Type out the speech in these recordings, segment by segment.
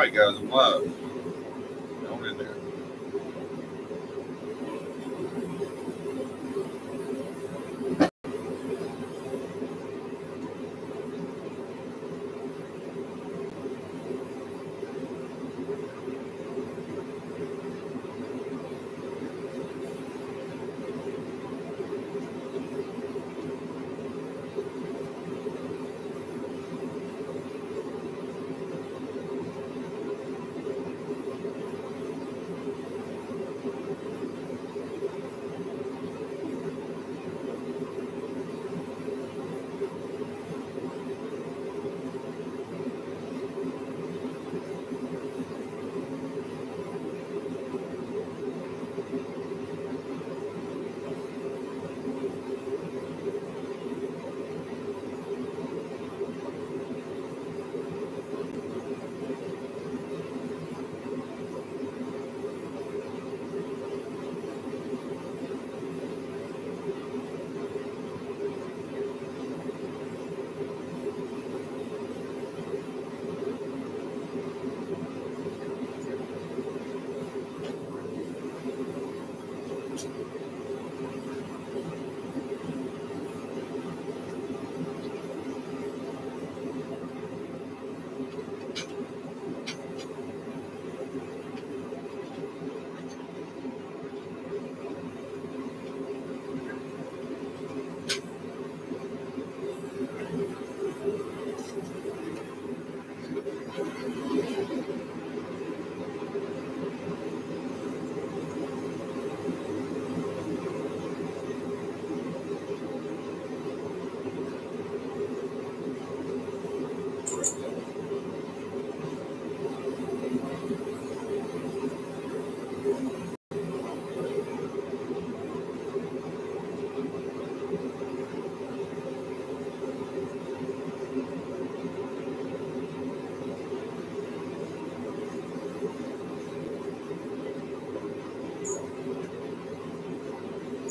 right, guys, I'm live. Going in there.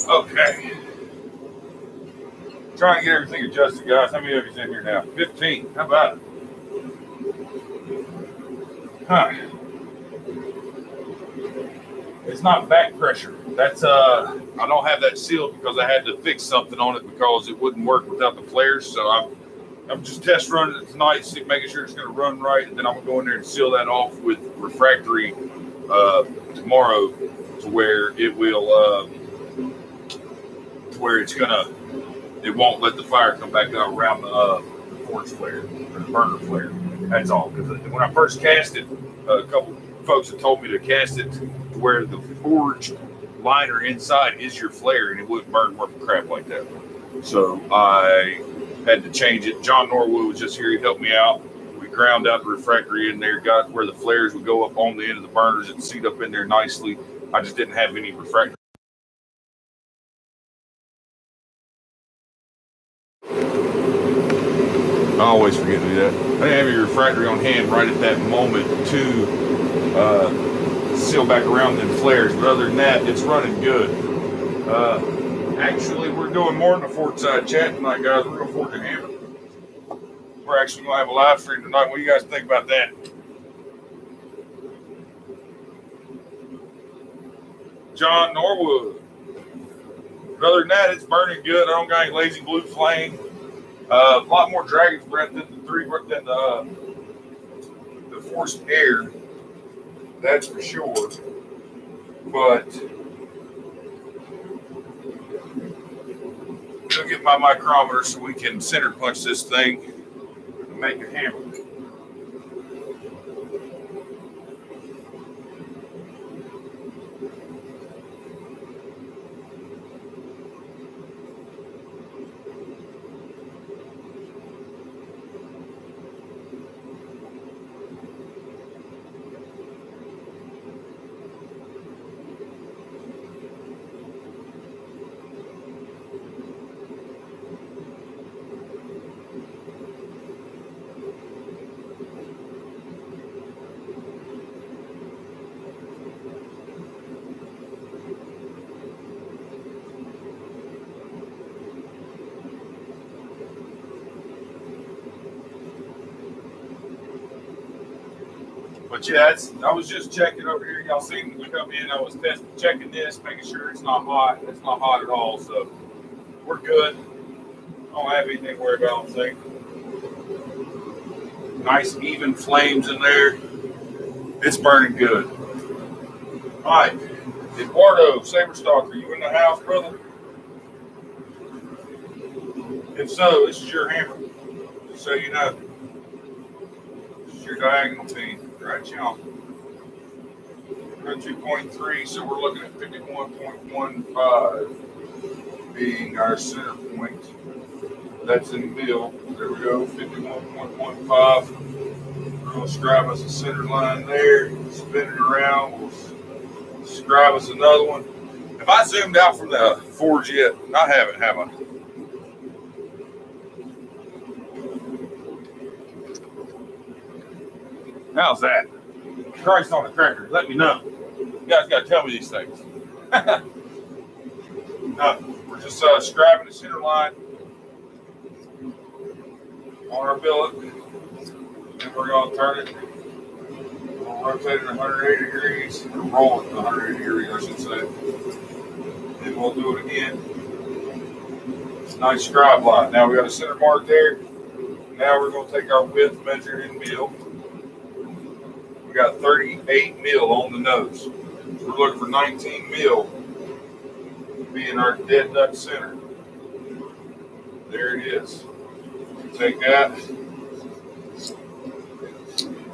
Okay. Trying to get everything adjusted, guys. How many of you's in here now? 15. How about it? Huh. It's not back pressure. That's I don't have that sealed because I had to fix something on it because it wouldn't work without the flares. So I'm just test running it tonight, making sure it's going to run right, and then I'm going to go in there and seal that off with refractory tomorrow, to where it will it won't let the fire come back out around the forge flare or the burner flare. That's all. Because when I first cast it, a couple folks had told me to cast it to where the forged liner inside is your flare, and it wouldn't burn worth crap like that. So I had to change it. John Norwood was just here. He helped me out. We ground out the refractory in there, got where the flares would go up on the end of the burners and seat up in there nicely. I just didn't have any refractory. I always forget to do that. I didn't have your refractory on hand right at that moment to seal back around them flares, but other than that, it's running good. Actually, we're doing more than a Fort Side chat tonight, guys. We're going to Forge and Hammer. We're actually going to have a live stream tonight. What do you guys think about that? John Norwood. But other than that, it's burning good. I don't got any lazy blue flame. A lot more dragon's breath than the forced air. That's for sure. But I'll get my micrometer so we can center punch this thing and make a hammer. But yeah, I was just checking over here. Y'all seen me come in. I was checking this, making sure it's not hot. It's not hot at all, so we're good. I don't have anything to worry about, I don't think. Nice even flames in there. It's burning good. All right. Eduardo, Saberstock, are you in the house, brother? If so, this is your hammer. Just so you know. This is your diagonal team. Right, y'all. We're at 2.3, so we're looking at 51.15 being our center point. That's in the middle. There we go, 51.15. We're going to scribe us a center line there, spin it around. We'll scribe us another one. Have I zoomed out from the forge yet? I haven't, have I? How's that? Christ on the cracker. Let me know. You guys got to tell me these things. No, we're just scribing the center line on our billet. And we're going to turn it. We'll rotate it 180 degrees. Or roll it 180 degrees, I should say. And we'll do it again. It's a nice scribe line. Now we got a center mark there. Now we're going to take our width measure in mil. We got 38 mil on the nose. So we're looking for 19 mil being our dead nut center. There it is. Take that.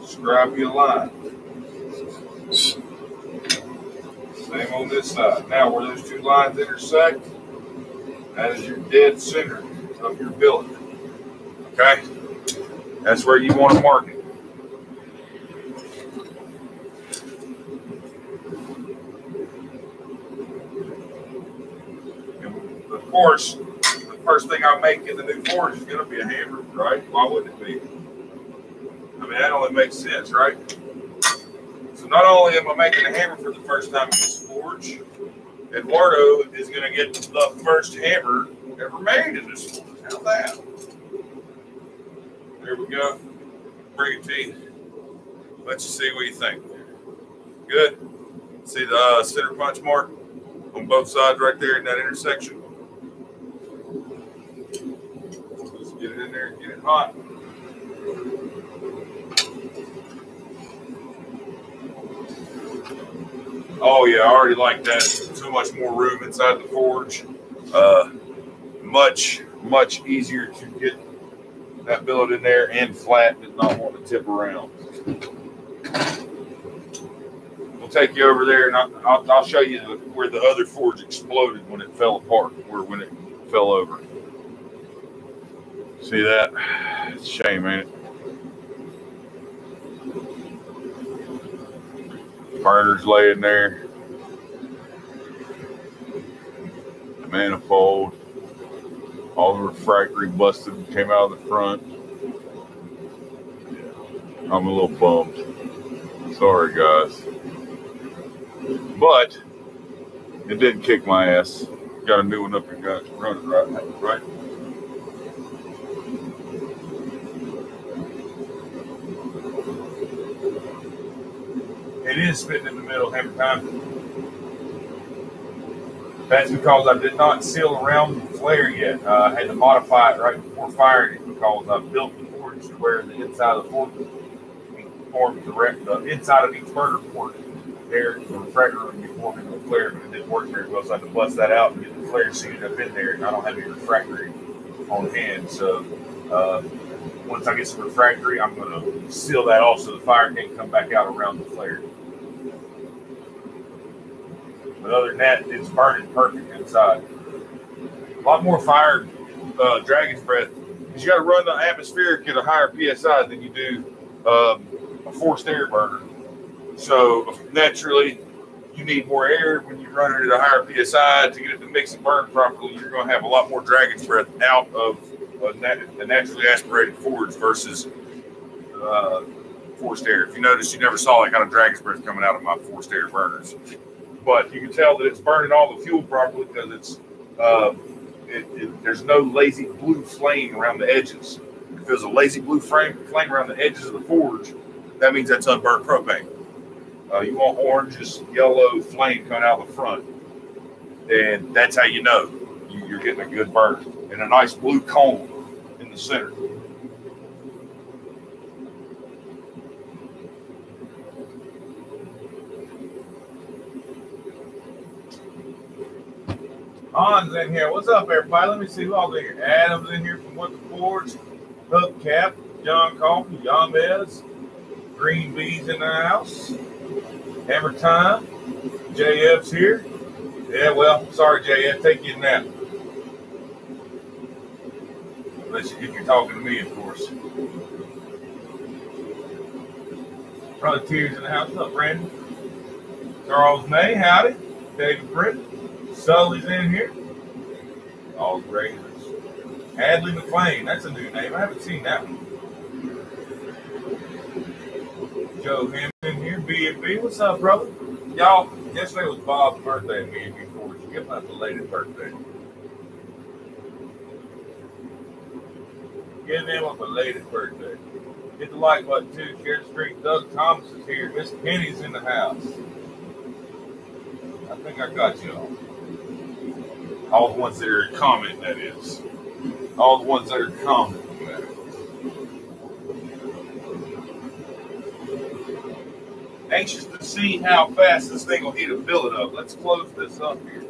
Scribe you a line. Same on this side. Now where those two lines intersect, that is your dead center of your billet. Okay? That's where you want to mark it. And of course, the first thing I make in the new forge is going to be a hammer, right? Why wouldn't it be? I mean, that only makes sense, right? So not only am I making a hammer for the first time in this forge, Eduardo is going to get the first hammer ever made in this forge. How's that? There we go. Bring it to you. Let you see what you think. Good. See the center punch mark on both sides right there in that intersection. Just get it in there and get it hot. Oh yeah, I already like that. So much more room inside the forge. Much easier to get that billet in there and flat, does not want to tip around. We'll take you over there and I'll show you where the other forge exploded when it fell apart, or when it fell over. See that? It's a shame, ain't it? Burner's laying there. The manifold. All the refractory busted and came out of the front. Yeah, I'm a little bummed. Sorry, guys. But it didn't kick my ass. Got a new one up and got it running right. It is spitting in the middle every time. That's because I did not seal around the flare yet. I had to modify it right before firing it because I built the forge to where the inside of the forge formed the inside of each burner port there, the refractor would be forming the flare, but it didn't work very well, so I had to bust that out and get the flare seated up in there, and I don't have any refractory on hand, so once I get some refractory, I'm going to seal that off so the fire can't come back out around the flare. But other than that, it's burning perfect inside. A lot more fire, dragon's breath, because you got to run the atmospheric at a higher PSI than you do a forced air burner. So naturally, you need more air when you run it at a higher PSI to get it to mix and burn properly. You're going to have a lot more dragon's breath out of a naturally aspirated forge versus forced air. If you notice, you never saw that kind of dragon's breath coming out of my forced air burners. But you can tell that it's burning all the fuel properly because it's there's no lazy blue flame around the edges. If there's a lazy blue flame around the edges of the forge, that means that's unburnt propane. You want orange, just yellow flame coming out the front. And that's how you know you're getting a good burn. And a nice blue cone in the center. Han's in here. What's up, everybody? Let me see who all's in here. Adam's in here from What the Forge. Hubcap, John Coffey, Yamez, Green Bees in the house. Hammer Time. JF's here. Yeah, well, sorry, JF. Take you a nap. Unless if you're talking to me, of course. Brother Tears in the house. What's up, Brandon? Charles May, howdy. David Britt. Sully's in here. All Raiders. Hadley McLean. That's a new name. I haven't seen that one. Joe Hammond in here. B&B. What's up, brother? Y'all, yesterday was Bob's birthday. B&B Forge. Give him a belated birthday. Give him a belated birthday. Hit the like button, too. Share the stream. Doug Thomas is here. Miss Penny's in the house. I think I got you all. All the ones that are commenting, that is. All the ones that are commenting, that is. Anxious to see how fast this thing will heat and fill it up. Let's close this up here.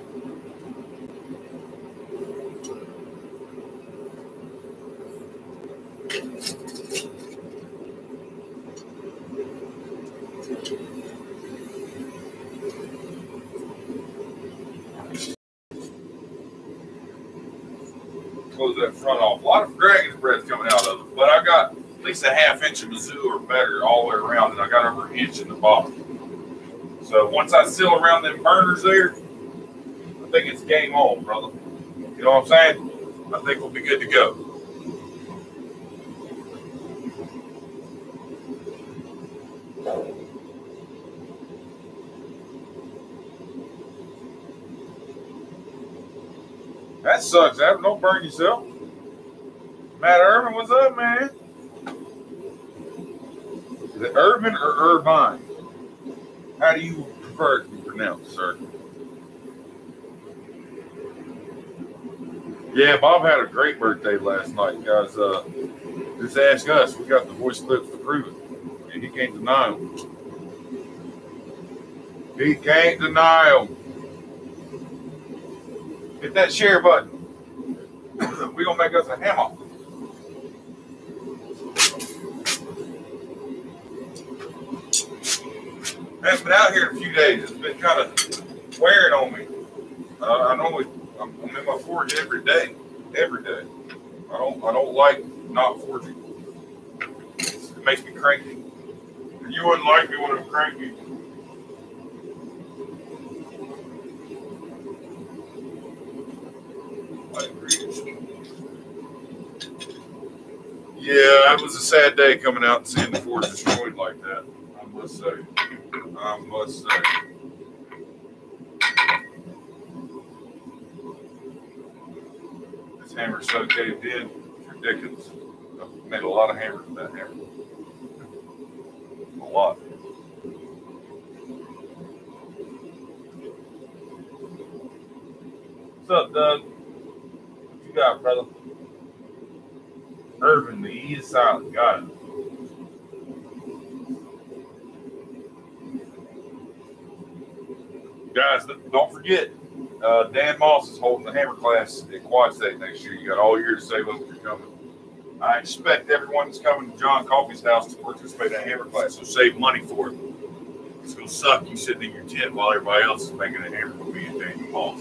Close that front off. A lot of dragon's breath coming out of it, but I got at least a ½ inch of Mizzou or better all the way around, and I got over an inch in the bottom. So once I seal around them burners there, I think it's game on, brother. You know what I'm saying? I think we'll be good to go. That sucks, Adam. Don't burn yourself. Matt Irvin, what's up, man? Is it Irvin or Irvine? How do you prefer it to be pronounced, sir? Yeah, Bob had a great birthday last night, guys. Just ask us. We got the voice clips to prove it. And he can't deny them. He can't deny them. Hit that share button. We're going to make us a hammer. I haven't been out here in a few days. It's been kind of wearing on me. I normally I'm in my forge every day. Every day. I don't like not forging. It makes me cranky. And you wouldn't like me when I'm cranky. Yeah, it was a sad day coming out and seeing the forge destroyed like that. I must say. This hammer's so caved in, it's ridiculous. I've made a lot of hammers with that hammer. A lot. What's up, Doug? What you got, brother? Irvin, the E is silent. Got it. Guys, don't forget, Dan Moss is holding the hammer class at Quad State next year. You got all year to save up if you're coming. I expect everyone that's coming to John Coffey's house to participate in that hammer class, so save money for it. It's going to suck you sitting in your tent while everybody else is making a hammer for me and Dan Moss.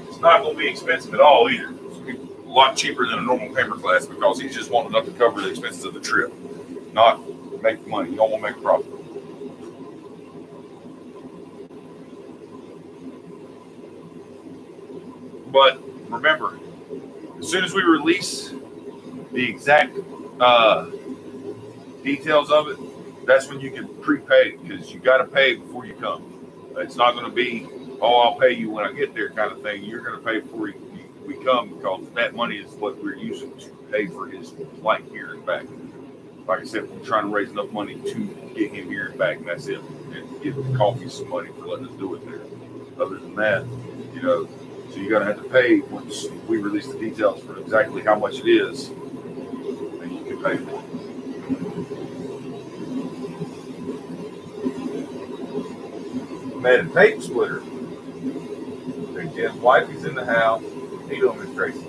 It's not going to be expensive at all either. It's going to be a lot cheaper than a normal hammer class because he's just wanting enough to cover the expenses of the trip, not make money. You don't want to make a profit. But remember, as soon as we release the exact details of it, that's when you can prepay because you got to pay before you come. It's not going to be, oh, I'll pay you when I get there kind of thing. You're going to pay before we come because that money is what we're using to pay for his flight here and back. like I said, we're trying to raise enough money to get him here and back, and that's it. And give the coffee some money for letting us do it there. Other than that, you know, so you're gonna have to pay once we release the details for exactly how much it is, and you can pay for it. Made a tape splitter. His wife is in the house. He doing Miss Tracy.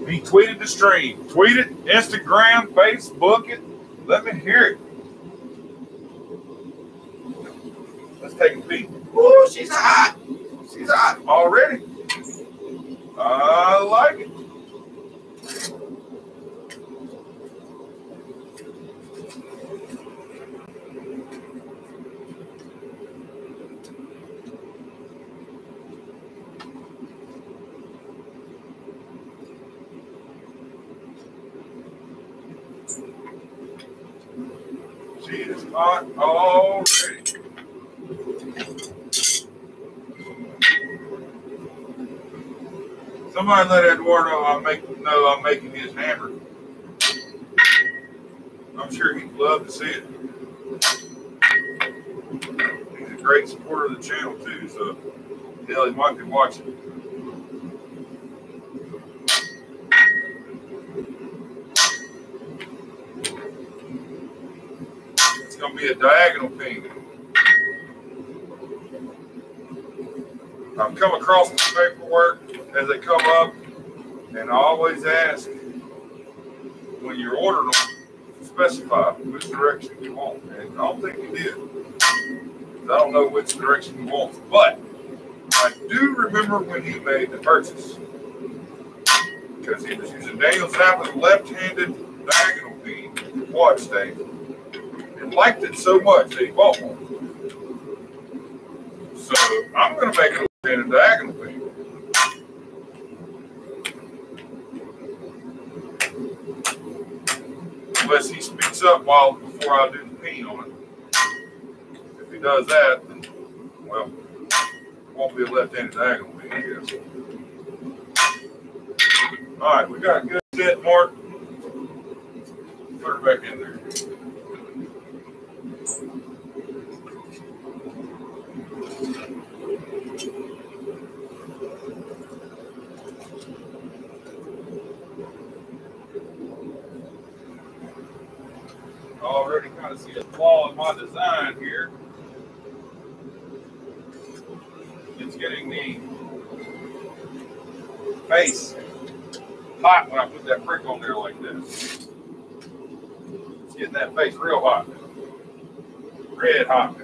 He tweeted the stream. Tweet it, Instagram, Facebook it. Let me hear it. Let's take a peek. Ooh, she's hot. She's hot already. I like it. She is hot already. Somebody let Eduardo I'm making his hammer. I'm sure he'd love to see it. He's a great supporter of the channel too, so hell, he might be watching. It's gonna be a diagonal ping. I've come across the paperwork as they come up, and I always ask when you're ordering them, specify which direction you want. And I don't think you did. I don't know which direction you want, but I do remember when he made the purchase, because he was using Daniel Zappa's left-handed diagonal ping watch stand and liked it so much that he bought one. So I'm going to make it a diagonal ping. Unless he speaks up before I do the ping on it. If he does that, then, well, it won't be a left-handed diagonal ping, I guess. All right, we got a good set, Mark. Put her back in there. Already kind of see a flaw in my design here. It's getting the face hot when I put that brick on there like this. It's getting that face real hot. Red hot.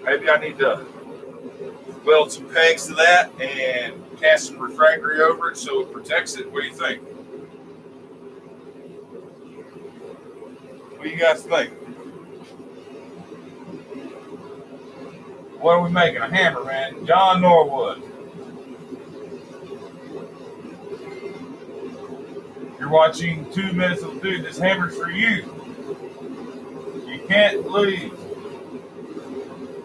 Maybe I need to weld some pegs to that and cast some refractory over it so it protects it. What do you think? What do you guys think? What are we making? A hammer, man. John Norwood. You're watching 2 Minutes of Dude. This hammer's for you. You can't leave.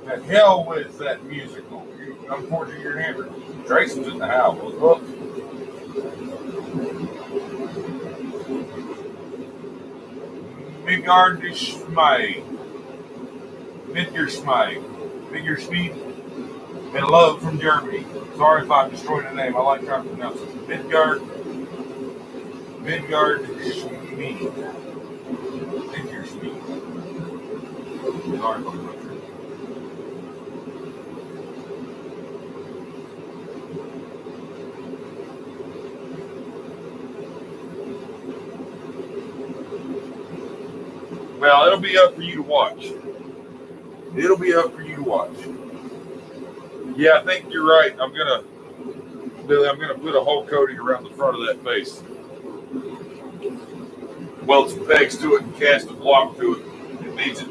The hell with that musical. I'm forging your hammer. Tracy's in the house. What's up? Midgard-Schmeid. Midgard-Schmeid. And love from Germany. Sorry if I destroyed the name. I like trying to pronounce it. Midgard-Schmeid. Midgard-Schmeid. Sorry about that. Well, it'll be up for you to watch. It'll be up for you to watch. Yeah, I think you're right. Billy, I'm gonna put a whole coating around the front of that face. Weld some pegs to it and cast a block to it. It needs it.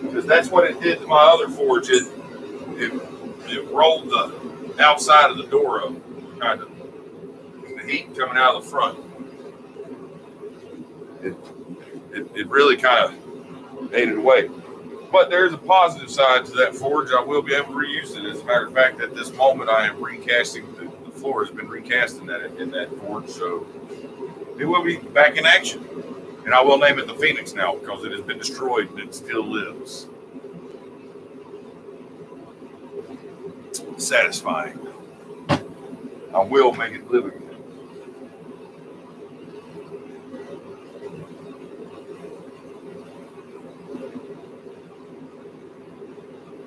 Because that's what it did to my other forge. It rolled the outside of the door up, kind of. The heat coming out of the front. It really kind of ate it away. But there is a positive side to that forge. I will be able to reuse it. As a matter of fact, at this moment, I am recasting. The floor has been recast in that forge, so it will be back in action. And I will name it the Phoenix now because it has been destroyed and it still lives. Satisfying. I will make it live again.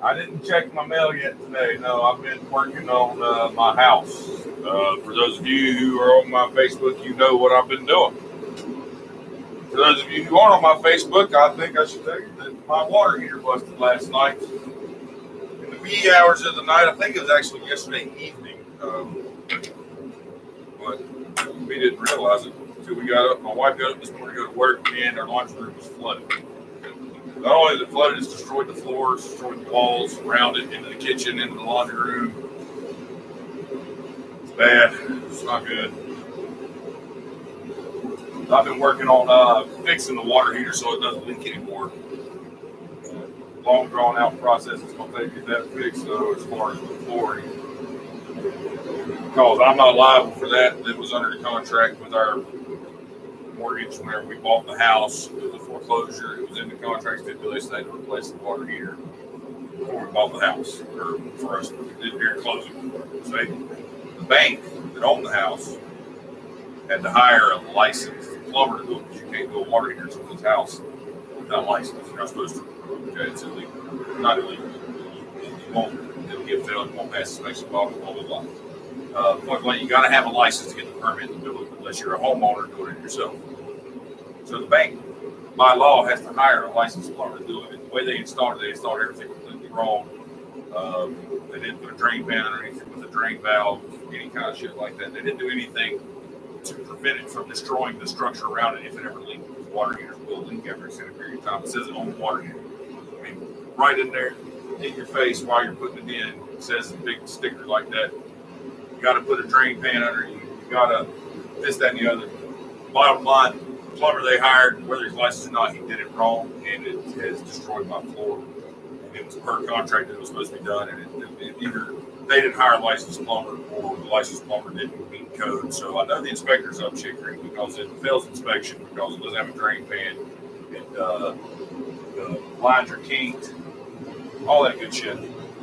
I didn't check my mail yet today. No, I've been working on my house. For those of you who are on my Facebook, you know what I've been doing. For those of you who aren't on my Facebook, I think I should tell you that my water heater busted last night. In the wee hours of the night, I think it was actually yesterday evening. But we didn't realize it until we got up. My wife got up this morning to go to work, and our laundry room was flooded. Not only is it flooded, it's destroyed the floors, destroyed the walls around it, into the kitchen, into the laundry room. It's bad. It's not good. I've been working on fixing the water heater so it doesn't leak anymore. Long drawn out process. It's going to take that fixed though, as far as the flooring. Because I'm not liable for that. It was under the contract with our mortgage whenever we bought the house. It was a foreclosure. It was in the contract stipulation they had to replace the water heater before we bought the house, or for us during closing. So the bank that owned the house had to hire a licensed plumber to do it because you can't do a water heater to someone's house without a license. You're not supposed to. Okay, it's illegal. Not illegal. You won't. It'll get failed. You won't pass the inspection. Blah blah blah blah. Point blank, you got to have a license to get the permit to do it, unless you're a homeowner doing it yourself. So the bank, by law, has to hire a licensed plumber to do it. The way they installed everything completely wrong. They didn't put a drain pan underneath it with a drain valve, any kind of shit like that. They didn't do anything to prevent it from destroying the structure around it if it ever leaked. Because water heaters will leak after a extended period of time. It says it on the water heater. I mean, right in there, in your face while you're putting it in, it says a big sticker like that. You got to put a drain pan under you. You got to this, that, and the other. Bottom line, the plumber they hired, whether he's licensed or not, he did it wrong, and it has destroyed my floor. And it was per contract that it was supposed to be done, and it either they didn't hire a licensed plumber or the licensed plumber didn't meet code. So I know the inspector's up chicory because it fails inspection because it doesn't have a drain pan. The lines are kinked, all that good shit.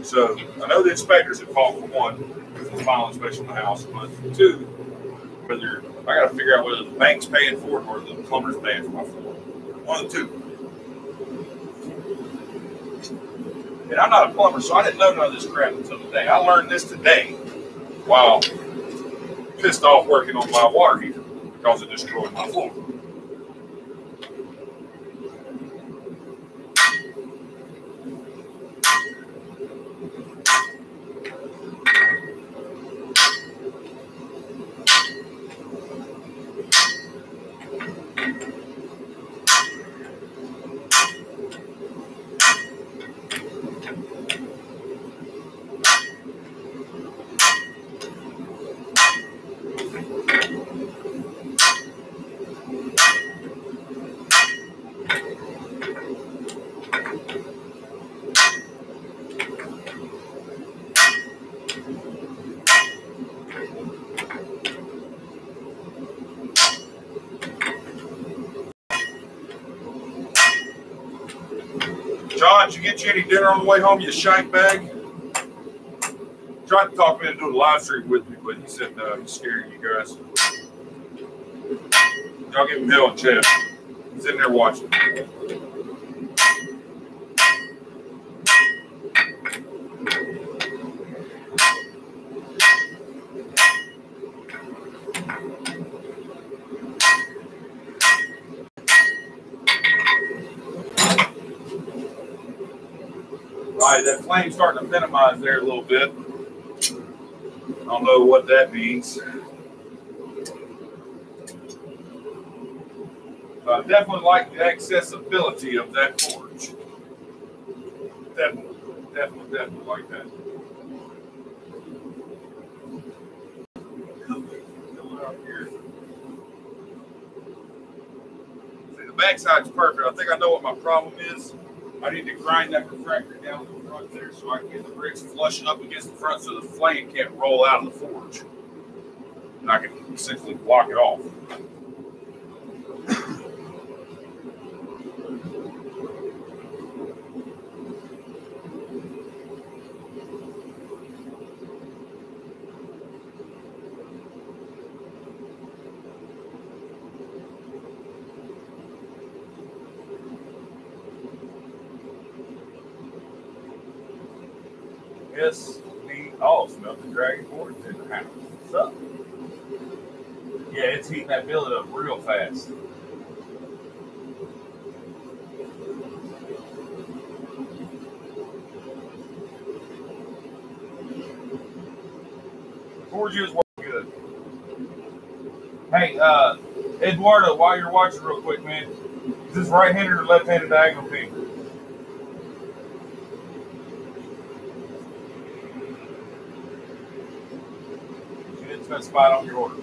So I know the inspector's at fault for one, for the final inspection of the house, but two, whether I got to figure out whether the bank's paying for it or the plumber's paying for my floor. One of the two. And I'm not a plumber, so I didn't know none of this crap until today. I learned this today while pissed off working on my water heater because it destroyed my floor. John, did you get you any dinner on the way home, you shank bag? Tried to talk me into doing a live stream with me, but he said no, he's scaring you guys. Y'all give him hell and chest. He's in there watching. All right, that flame's starting to minimize there a little bit. I don't know what that means. But I definitely like the accessibility of that forge. Definitely like that. See, the backside's perfect. I think I know what my problem is. I need to grind that refractor down to the front there so I can get the bricks flush up against the front so the flame can't roll out of the forge. And I can essentially block it off. Yes, we all smelled the Dragon Forge in the house. What's up? Yeah, it's heating that billet up real fast. The forge is working good. Hey, Eduardo, while you're watching real quick, man, is this right-handed or left-handed diagonal pin? Specified on your order.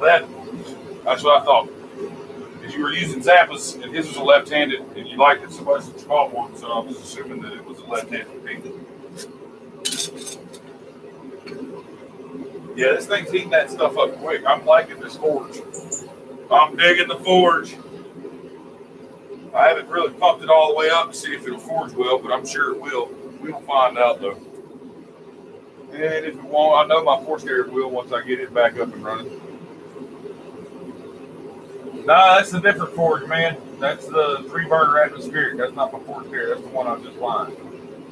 That's what I thought. Because you were using Zappa's and his was a left-handed, and you liked it so much that you bought one, so I was assuming that it was a left-handed pin. Yeah, this thing's heating that stuff up quick. I'm liking this forge. I'm digging the forge. I haven't really pumped it all the way up to see if it'll forge well, but I'm sure it will. We'll find out though. And if it won't, I know my forced air will once I get it back up and running. Nah, that's a different forge, man. That's the 3-burner atmospheric. That's not my forced air. That's the one I'm just lined.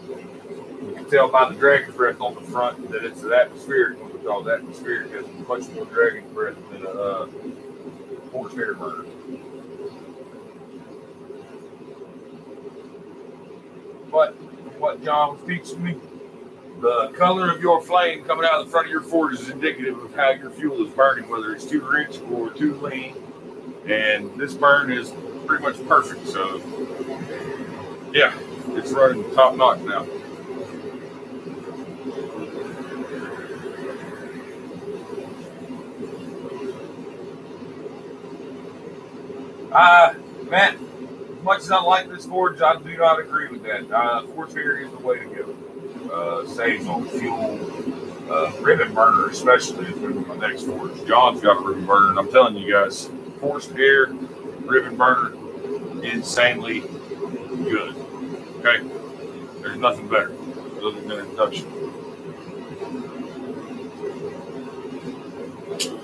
You can tell by the dragon breath on the front that it's an atmospheric one because atmospheric has much more dragon breath than a forced air burner. But what John was teaching me, the color of your flame coming out of the front of your forge is indicative of how your fuel is burning, whether it's too rich or too lean. And this burn is pretty much perfect. So, yeah, it's running top notch now. Matt, as much as I like this forge, I do not agree with that. Forge air is the way to go. Saves on fuel. Ribbon burner, especially, is moving my next forge. John's got a ribbon burner, and I'm telling you guys, forced air, ribbon burner, insanely good. Okay? There's nothing better other than induction.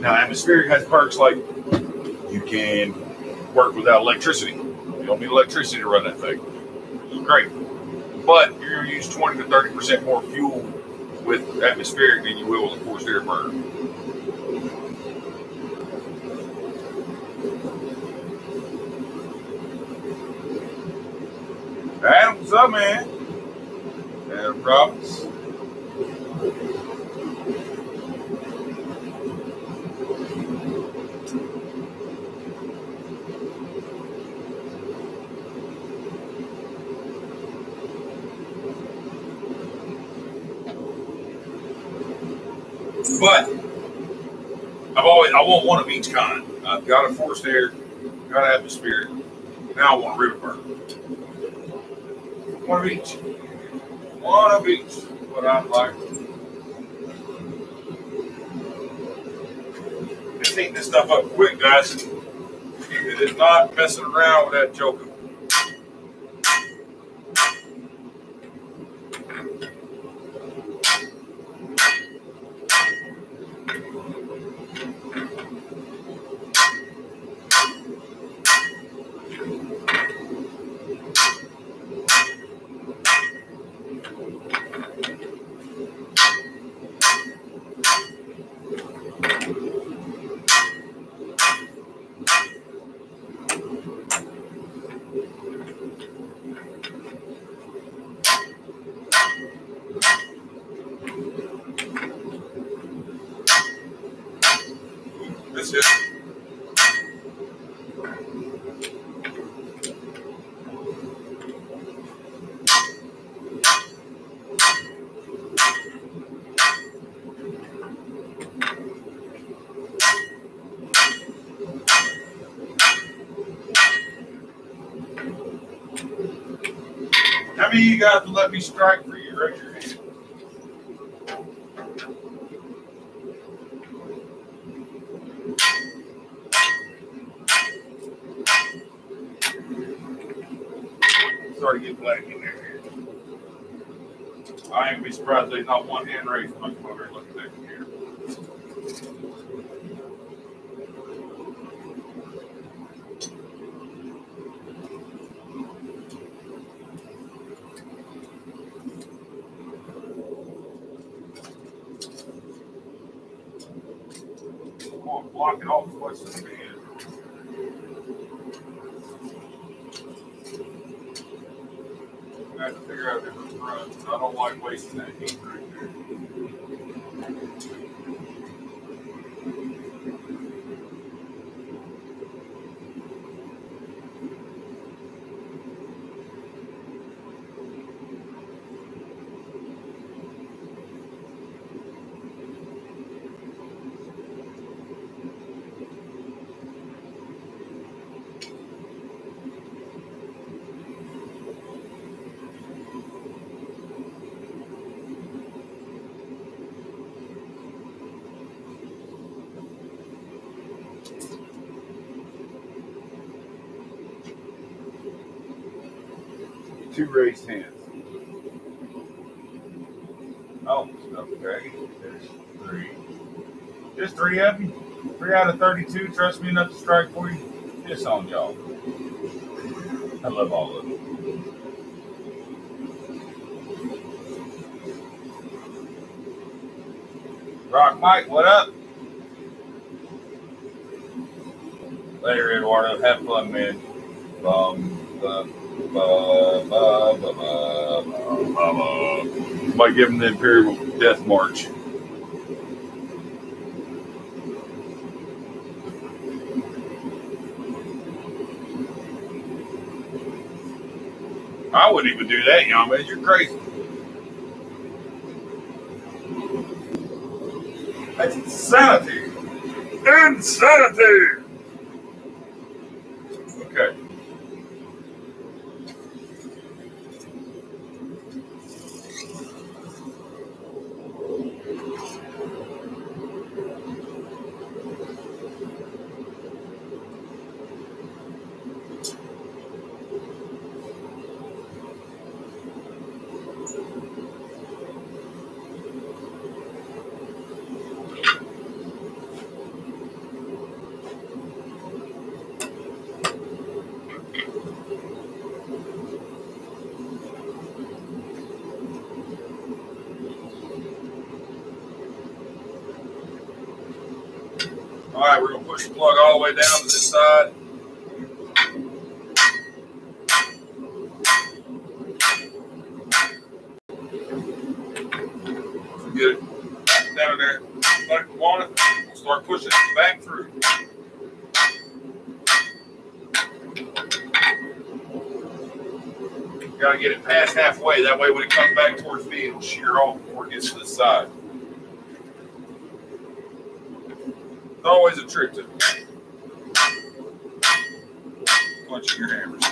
Now, atmospheric has perks like you can work without electricity. You don't need electricity to run that thing. It's great. But you're going to use 20 to 30% more fuel with atmospheric than you will with a forced air burner. Adam, what's up, man? Adam Roberts. But I want one of each kind. I've got a forced air, got atmospheric. Now I want a ribbon burner. One of each. One of each. What I like. Just heating this stuff up quick, guys. It is not messing around with that joker. Abby, you got to let me strike for you. Raise your hand. Starting to get black in there. I ain't be surprised there's not one hand raised when I come over and look at that computer. Come on, block it off. What's this man? I have to figure out a different run. I don't like wasting that heat right there. Two raised hands. Oh, okay. There's three. Just three of you. 3 out of 32. Trust me enough to strike for you. It's on y'all. I love all of it. Rock Mike, what up? Later, Eduardo. Have fun, man. By giving the Imperial Death March. I wouldn't even do that, young man. You're crazy. That's insanity. Insanity. Okay. All right, we're going to push the plug all the way down to this side. Get it down there like we want it. We'll start pushing it back through. Got to get it past halfway. That way when it comes back towards me, it'll shear off before it gets to the side. It's always a trick to punching your hammers.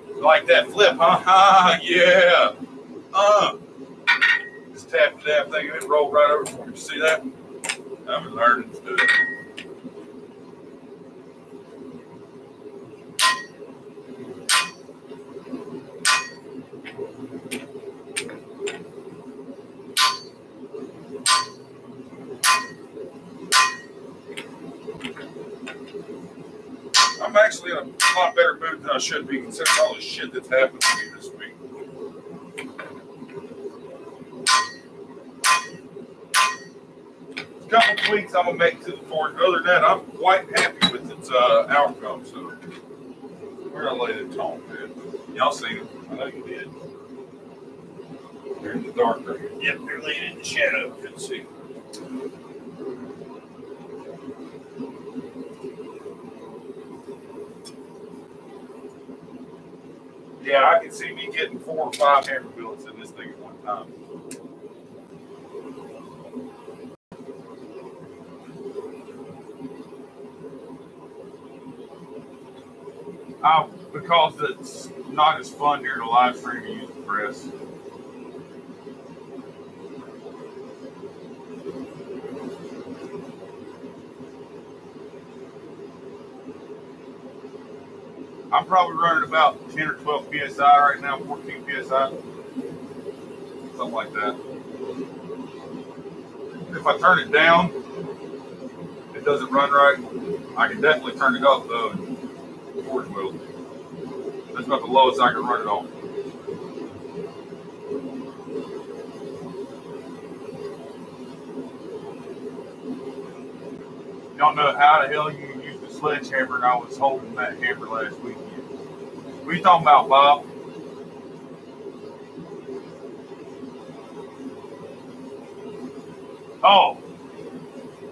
You like that flip, huh? Yeah. Just tap the damn thing and it rolled right over for me. You see that? I've been learning to do it. I'm actually in a lot better mood than I should be considering all the shit that's happened to me this week. A couple tweaks I'm going to make to the Ford. Other than that, I'm quite happy with its outcome. So we're going to lay the tone, man. Y'all seen it. I know you did. They're in the dark right here. Yep, they're laying in the shadow. Couldn't see. Yeah, I can see me getting 4 or 5 hammer billets in this thing at one time. because it's not as fun during the live stream to use the press. I'm probably running about 10 or 12 PSI right now, 14 PSI. Something like that. If I turn it down, it doesn't run right. I can definitely turn it up though, and Forge will. That's about the lowest I can run it on. Y'all know how the hell you can use the sledgehammer, and I was holding that hammer last weekend. What are you talking about, Bob? Oh,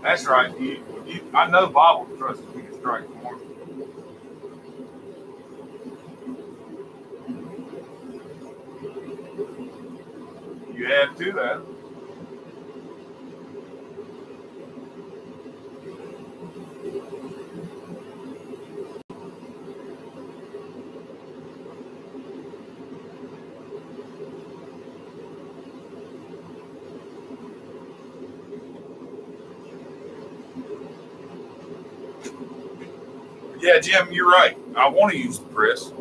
that's right. I know Bob will trust me to strike for him. You add to that. Yeah, Jim, you're right. I want to use the press.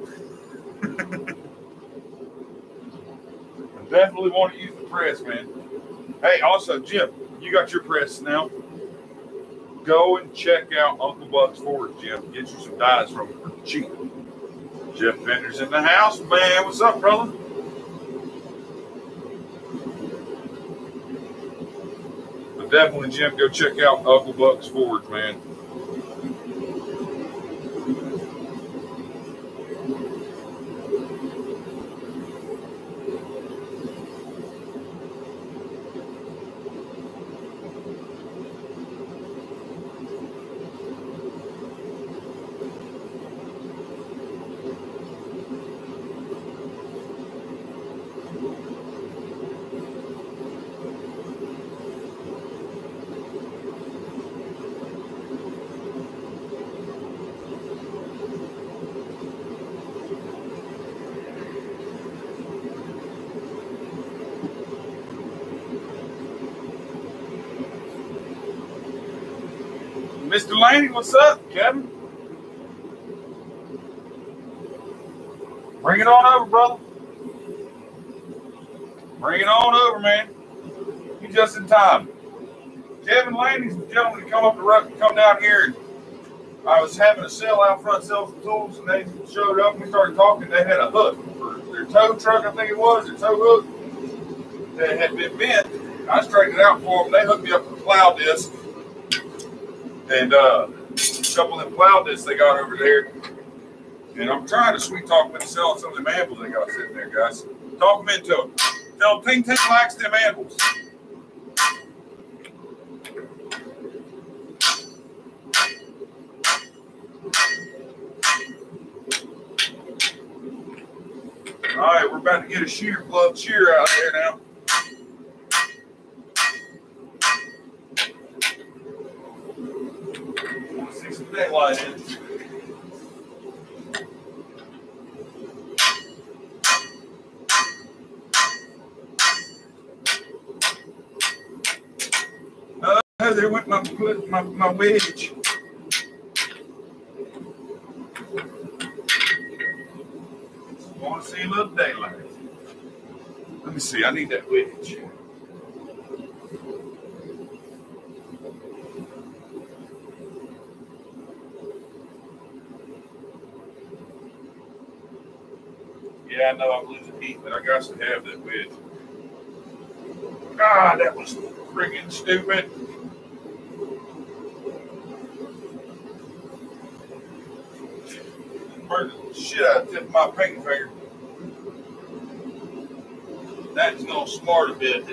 I definitely want to use the press, man. Hey, also, Jim, you got your press now. Go and check out Uncle Buck's Forge, Jim. Get you some dies from him for cheap. Jeff Bender's in the house, man. What's up, brother? But definitely, Jim, go check out Uncle Buck's Forge, man. Mr. Laney, what's up, Kevin? Bring it on over, brother. Bring it on over, man. You just in time. Kevin Laney's the gentleman to come down here. And I was having a sale out front, selling some tools, and they showed up and we started talking. They had a hook for their tow truck, I think it was, their tow hook that had been bent. I straightened it out for them. They hooked me up with a plow disc. And a couple of them plow discs they got over there. And I'm trying to sweet talk them into selling some of them anvils they got sitting there, guys. Talk them into them. Tell them Ting Ting likes them anvils. All right, we're about to get a shear plug shear out there now. See some daylight in. There went my wedge. Want to see a little daylight. Let me see. I need that wedge. Yeah, I know I'm losing heat, but I got to have that wedge. God, that was freaking stupid. Burned the shit out of the tip of my pinky finger. That's gonna smart a bit.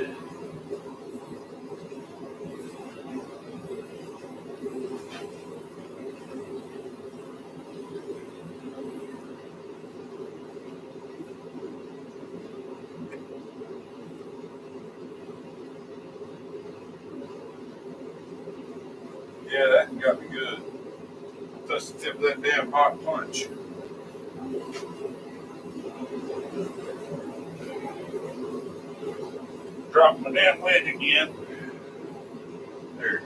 Yeah, that got me good. Touch the tip of that damn hot punch. Dropping my damn wedge again. There.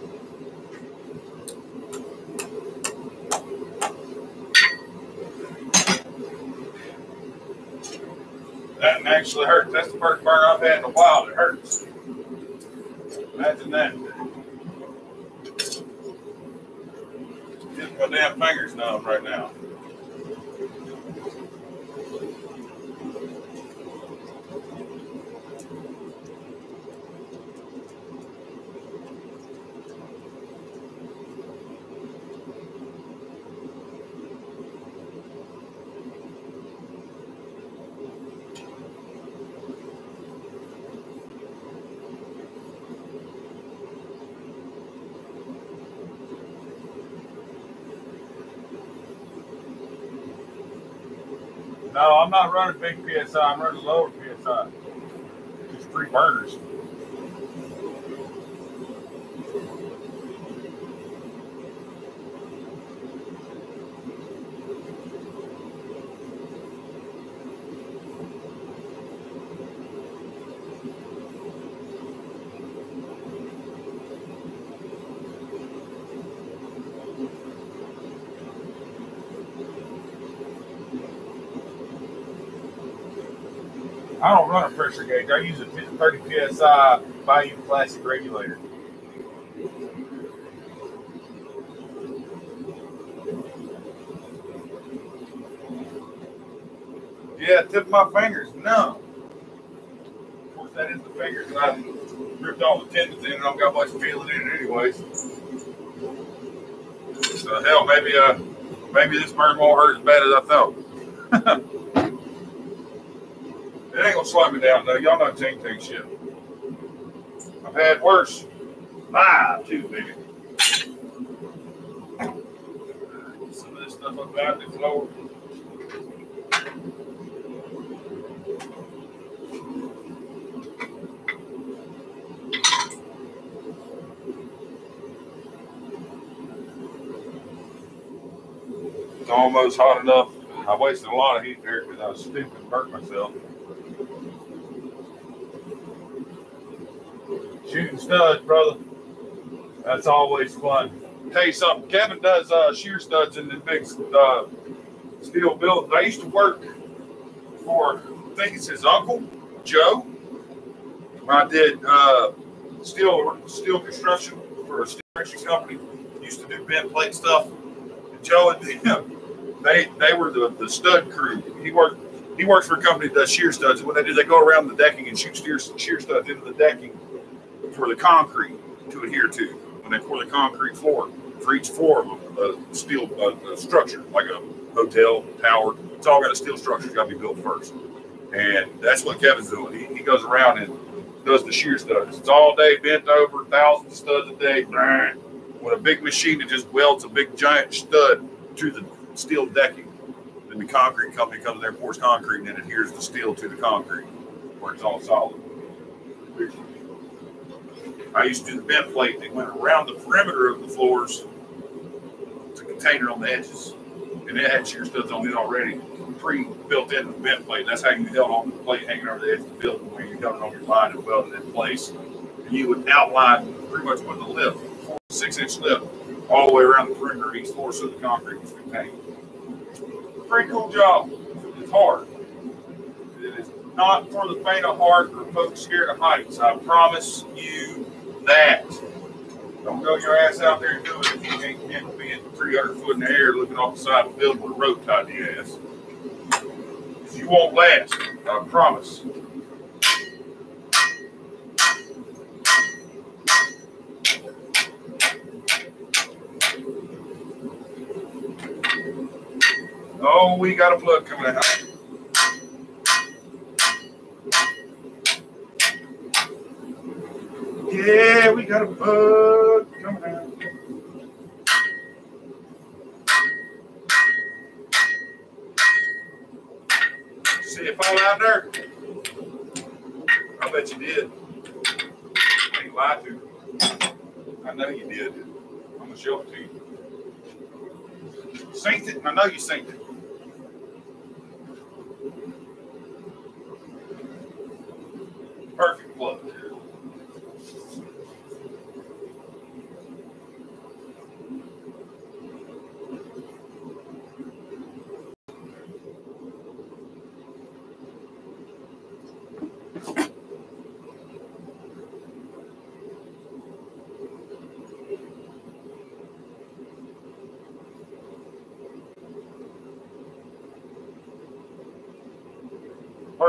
That actually hurts. That's the first burn I've had in a while that hurts. Imagine that. Getting my damn fingers numb right now. No, I'm not running big PSI. I'm running lower PSI. Just 3 burners. I don't run a pressure gauge. I use a 30 PSI Bayou Classic regulator. Yeah, tip of my fingers, numb. Of course, that is the fingers, and I ripped all the tendons in, and I've got much feeling in it anyways. So hell, maybe this burn won't hurt as bad as I thought. It ain't gonna slow me down though. Y'all know Ting shit. I've had worse. Too, baby. Get some of this stuff up out the floor. It's almost hot enough. I wasted a lot of heat there because I was stupid and burnt myself. Shooting studs, brother. That's always fun. Tell you something, Kevin does shear studs in the big steel buildings. I used to work for, I think it's his uncle, Joe. I did steel construction for a steel construction company. Used to do bent plate stuff. And Joe and him, they were the stud crew. He works for a company that does shear studs. And what they do, they go around the decking and shoot shear studs into the decking for the concrete to adhere to when they pour the concrete floor for each floor of a steel structure, like a hotel, tower. It's all got a steel structure. It's got to be built first. And that's what Kevin's doing. He goes around and does the shear studs. It's all day bent over, thousands of studs a day. With a big machine that just welds a big giant stud to the steel decking. Then the concrete company comes there, pours concrete, and then adheres the steel to the concrete where it's all solid. I used to do the bent plate. They went around the perimeter of the floors. It's a container on the edges. And it had shear studs on it already, pre-built into the bent plate. That's how you held on the plate hanging over the edge of the building, where you held it on your line and welded it in place. And you would outline pretty much with a lip, 4 to 6 inch lip, all the way around the perimeter of each floor so the concrete was contained. Pretty cool job. It's hard. It is not for the faint of heart or folks scared of heights. I promise you that. Don't go your ass out there and do it if you can't handle being 300 foot in the air looking off the side of a building with a rope tied to your ass. Because you won't last. I promise. Oh, we got a plug coming out. Yeah, we got a bug coming out. See it fall out there? I bet you did. I ain't lied to you. I know you did. I'm going to show it to you. Synced it, and I know you synced it.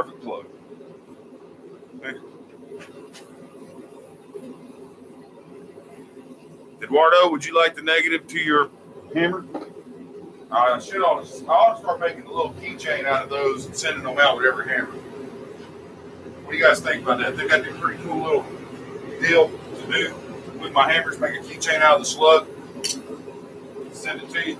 perfect plug. Eduardo, would you like the negative to your hammer? I ought to start making a little keychain out of those and sending them out with every hammer. What do you guys think about that? I think that'd be a pretty cool little deal to do with my hammers. Make a keychain out of the slug. Send it to you.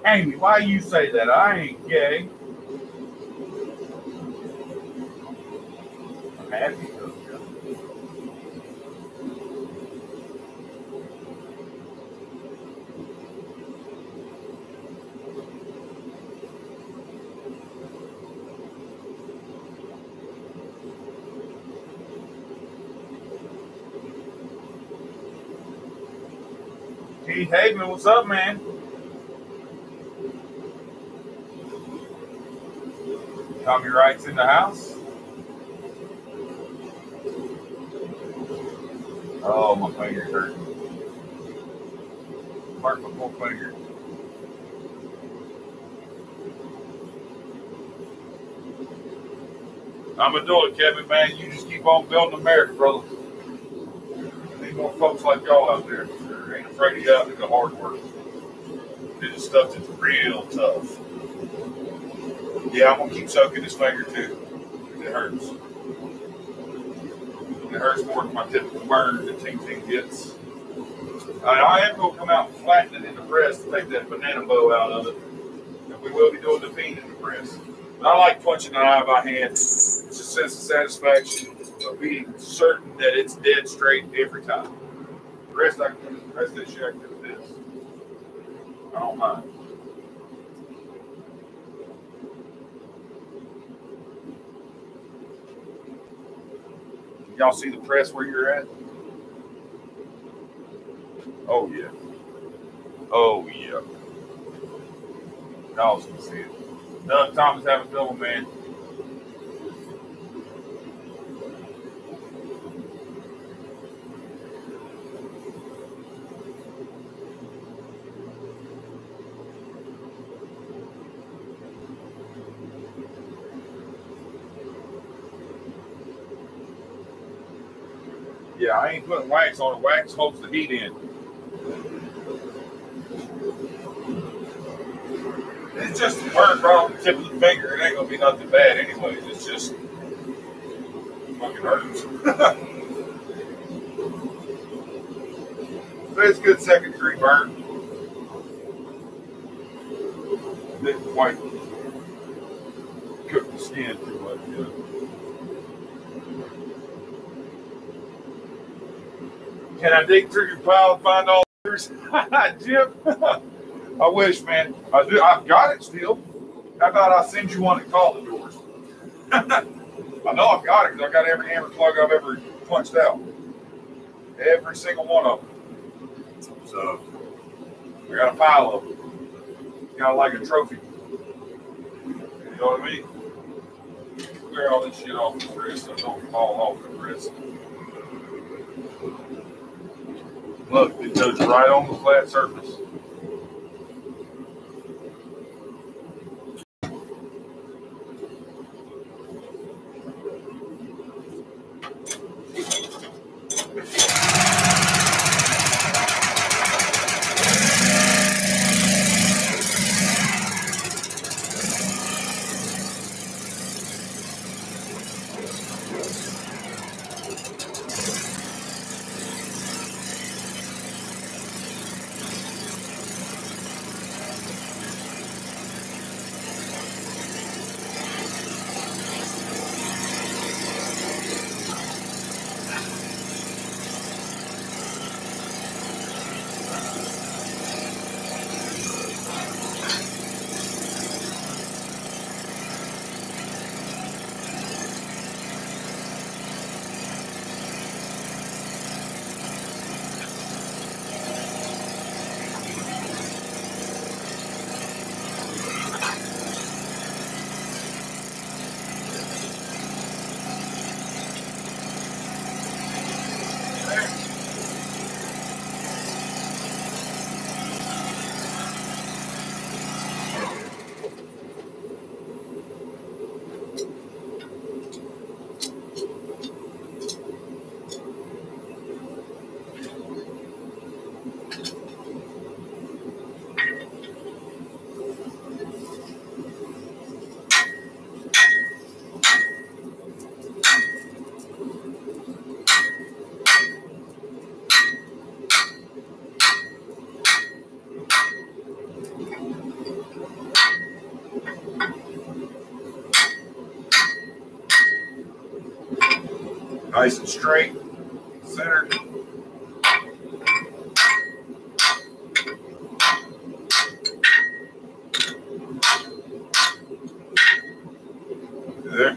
Amy, why you say that? I ain't gay. I'm happy though. Keith Hageman, what's up, man? Tommy Wright's in the house. Oh, my finger's hurting. Mark my poor finger. I'm gonna do it, Kevin, man. You just keep on building America, brother. Need more folks like y'all out there. Ain't afraid to get out and do the hard work. Do the stuff that's real tough. Yeah, I'm gonna keep soaking this finger too. It hurts. It hurts more than my typical burn that Ting Ting gets. I am gonna come out and flatten it in the press to take that banana bow out of it. And we will be doing the bean in the press. But I like punching it out of my hand. It's a sense of satisfaction of being certain that it's dead straight every time. The rest of that shit I can do with this. I don't mind. Y'all see the press where you're at? Oh, yeah. Oh, yeah. Y'all can see it. Doug Thomas having film, man. Yeah, I ain't putting wax on it. Wax holds the heat in. It's just a burn right on the tip of the finger. It ain't gonna be nothing bad anyways. It's just fucking hurts. But it's good second degree burn. Didn't quite cook the skin too much, you know. Can I dig through your pile and find all yours? Jim? I wish, man. I do. I've got it still. How about I send you one and call the doors? I know I've got it because I've got every hammer plug I've ever punched out. Every single one of them. So, I got a pile of them. Kind of like a trophy. You know what I mean? Clear all this shit off the wrist so it don't fall off the wrist. Look, it goes right on the flat surface. Nice and straight, centered. There.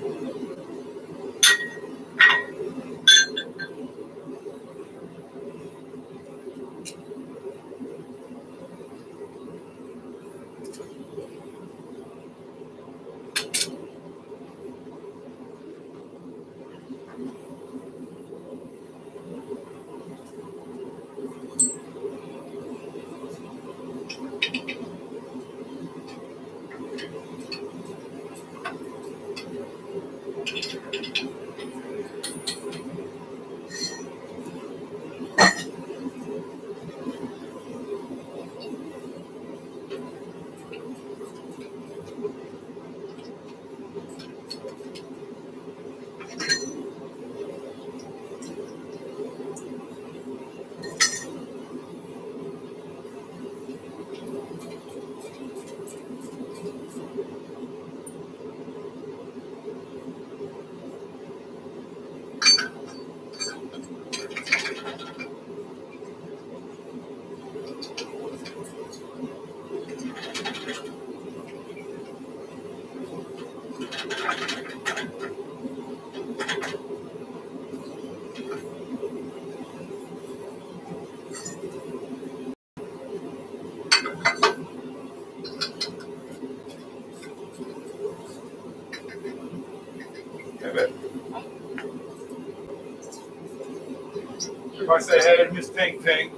If I say hey to Miss Tink Tink,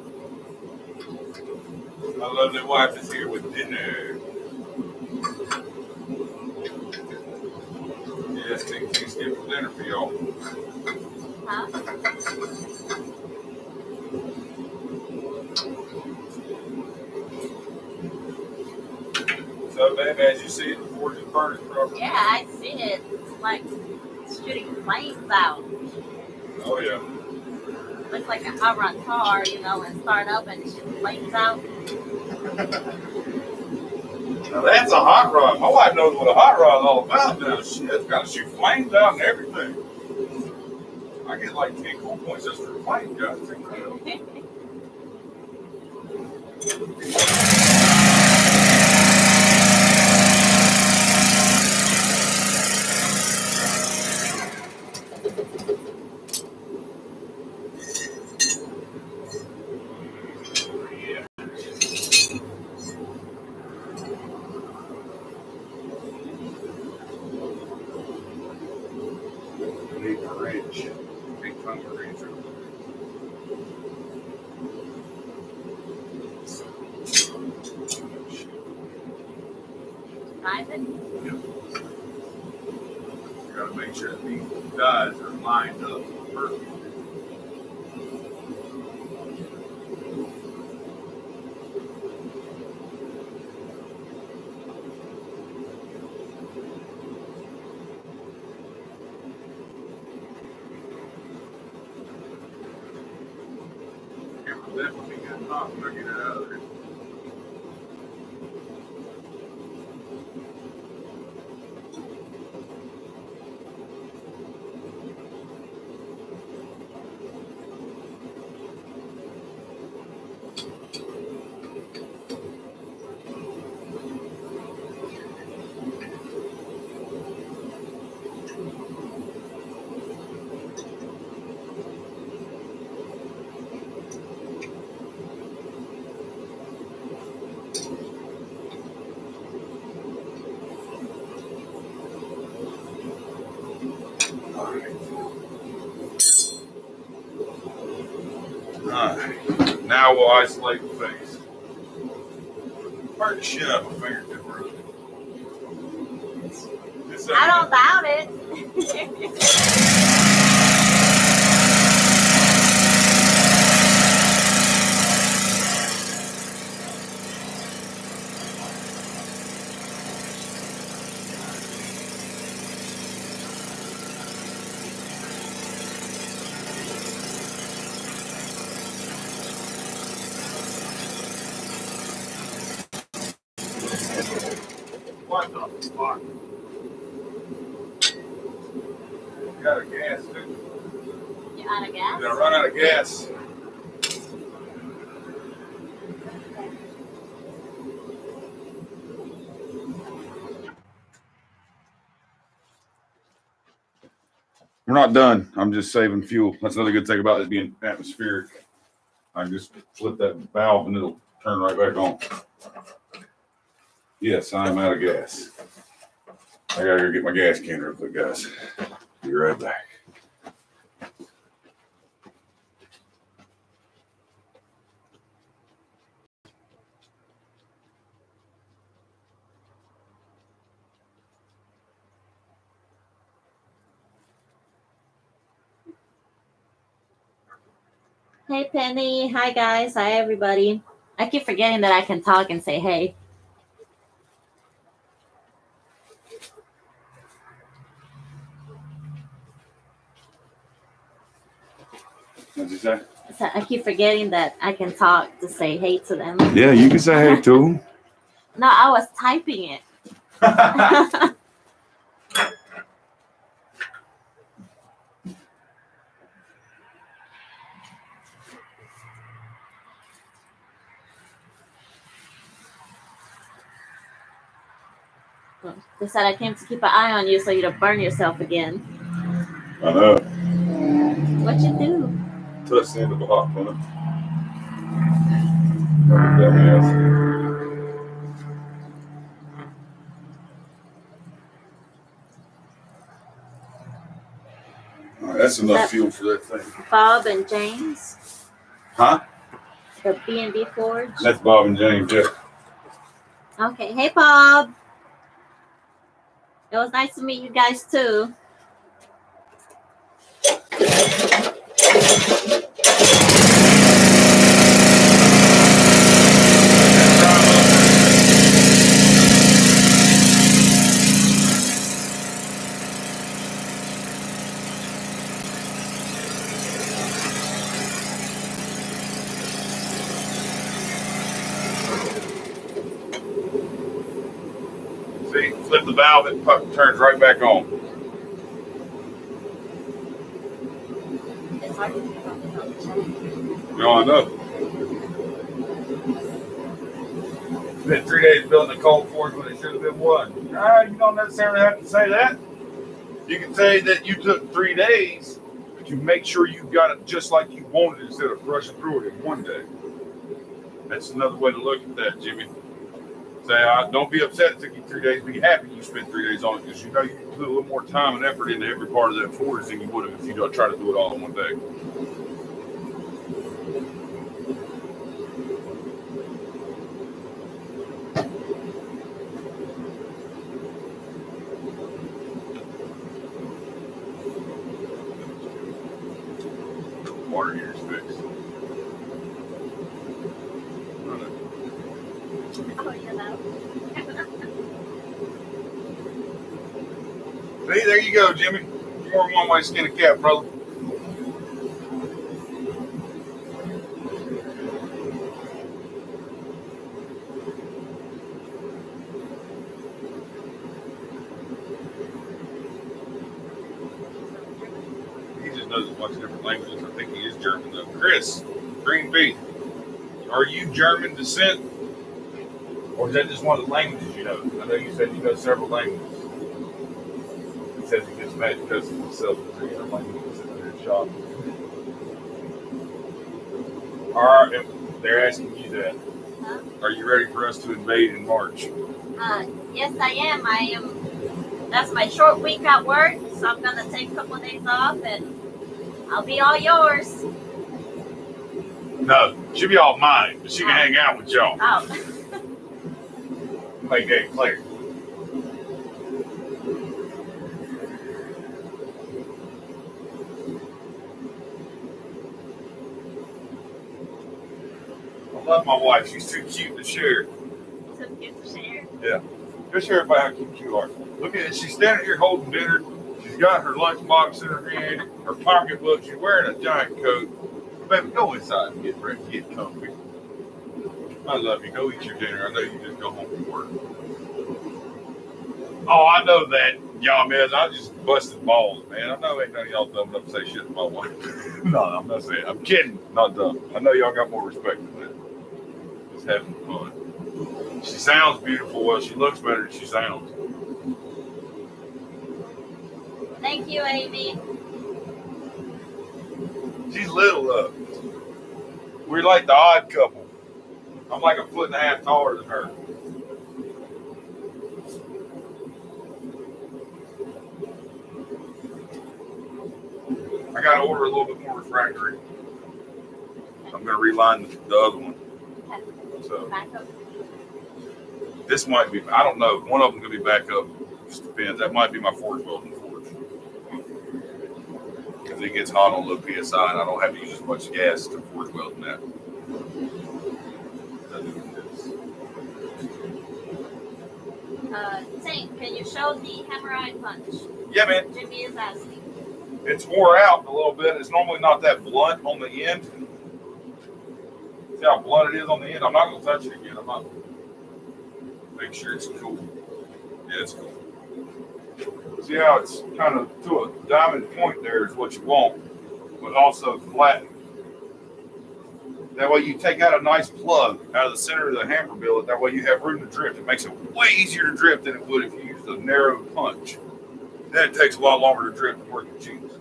my lovely wife is here with dinner. Yes, Tink Tink's getting some dinner for y'all. Huh? So, baby, as you see it, the Fortune Furnace property. Yeah, I see it. It's like shooting flames out. Oh, yeah. Looks like a hot rod car, you know, and start up and shoot flames out. Now, that's a hot rod. My wife knows what a hot rod is all about now. Shit, it's got to shoot flames out and everything. I get like 10 cool points just for flames, guys. It's incredible. Gotta make sure that these guys are lined up perfect. Definitely get knocked when I get it out of there. Alright, now we'll isolate the face. Hurt the shit out of my fingertip, bro. I don't doubt it. What the fuck? Got a gas too. Did I run out of gas? We're not done. I'm just saving fuel. That's another good thing about it being atmospheric. I can just flip that valve and it'll turn right back on. Yes, I'm out of gas. I gotta go get my gas can real quick, guys. Be right back. Hey, Penny. Hi, guys. Hi, everybody. I keep forgetting that I can talk and say hey. What'd you say? So I keep forgetting that I can talk to say hey to them. Yeah, you can say hey to them. No, I was typing it. They said I came to keep an eye on you so you don't burn yourself again. I know. What you do? Touch the end of a hot plummet. All right, that's enough fuel for that thing. Bob and James. Huh? The B&B Forge. That's Bob and James, yeah. Okay. Hey, Bob. It was nice to meet you guys, too. See, flip the valve, it turns right back on. It's hard to keep up with all the chat. No, I know. Spent 3 days building a cold forge when it should have been one. You don't necessarily have to say that. You can say that you took 3 days, but you make sure you got it just like you wanted instead of rushing through it in 1 day. That's another way to look at that, Jimmy. Say, don't be upset it took you 3 days. Be happy you spent 3 days on it because you know you put a little more time and effort into every part of that forge than you would have if you try to do it all in 1 day. Water heater's fixed. Oh, you know. See, there you go, Jimmy. More than one way to skin a cat, brother. He just knows a bunch of different languages. I think he is German, though. Chris, Green Bee, are you German descent? Or is that just one of the languages you know? I know you said you know several languages. He says he gets mad because of himself and 300 languages in their shop. All right, they're asking you that. Huh? Are you ready for us to invade in March? Yes, I am. That's my short week at work, so I'm going to take a couple of days off and I'll be all yours. No, she'll be all mine, but she can hang out with y'all. Oh. Make that clear. I love my wife. She's too cute to share. So cute to share. Yeah. Go share everybody how cute you are. Look at it. She's standing here holding dinner. She's got her lunchbox in her hand, her pocketbook. She's wearing a giant coat. Baby, go inside and get ready. Get comfy. I love you. Go eat your dinner. I know you just go home from work. Oh, I know that. Y'all, man, I just busted balls, man. I know ain't none of y'all dumb enough to say shit to my wife. No, I'm not saying. I'm kidding. Not dumb. I know y'all got more respect than that. Just having fun. She sounds beautiful. Well, she looks better than she sounds. Thank you, Amy. She's little, we're like the odd couple. I'm like a foot and a half taller than her. I got to order a little bit more refractory. I'm going to reline the other one. So this might be, I don't know. One of them going to be back up. Just depends. That might be my forge welding forge. Because it gets hot on low PSI and I don't have to use as much gas to forge weld that. Tank, can you show the hammer eye punch? Yeah, man. Jimmy is asking. It's wore out a little bit. It's normally not that blunt on the end. See how blunt it is on the end? I'm not going to touch it again. I'm not. Make sure it's cool. Yeah, it's cool. See how it's kind of to a diamond point there is what you want, but also flattened. That way you take out a nice plug out of the center of the hammer billet. That way you have room to drift. It makes it way easier to drift than it would if you used a narrow punch. Then it takes a lot longer to drift and work your cheeks.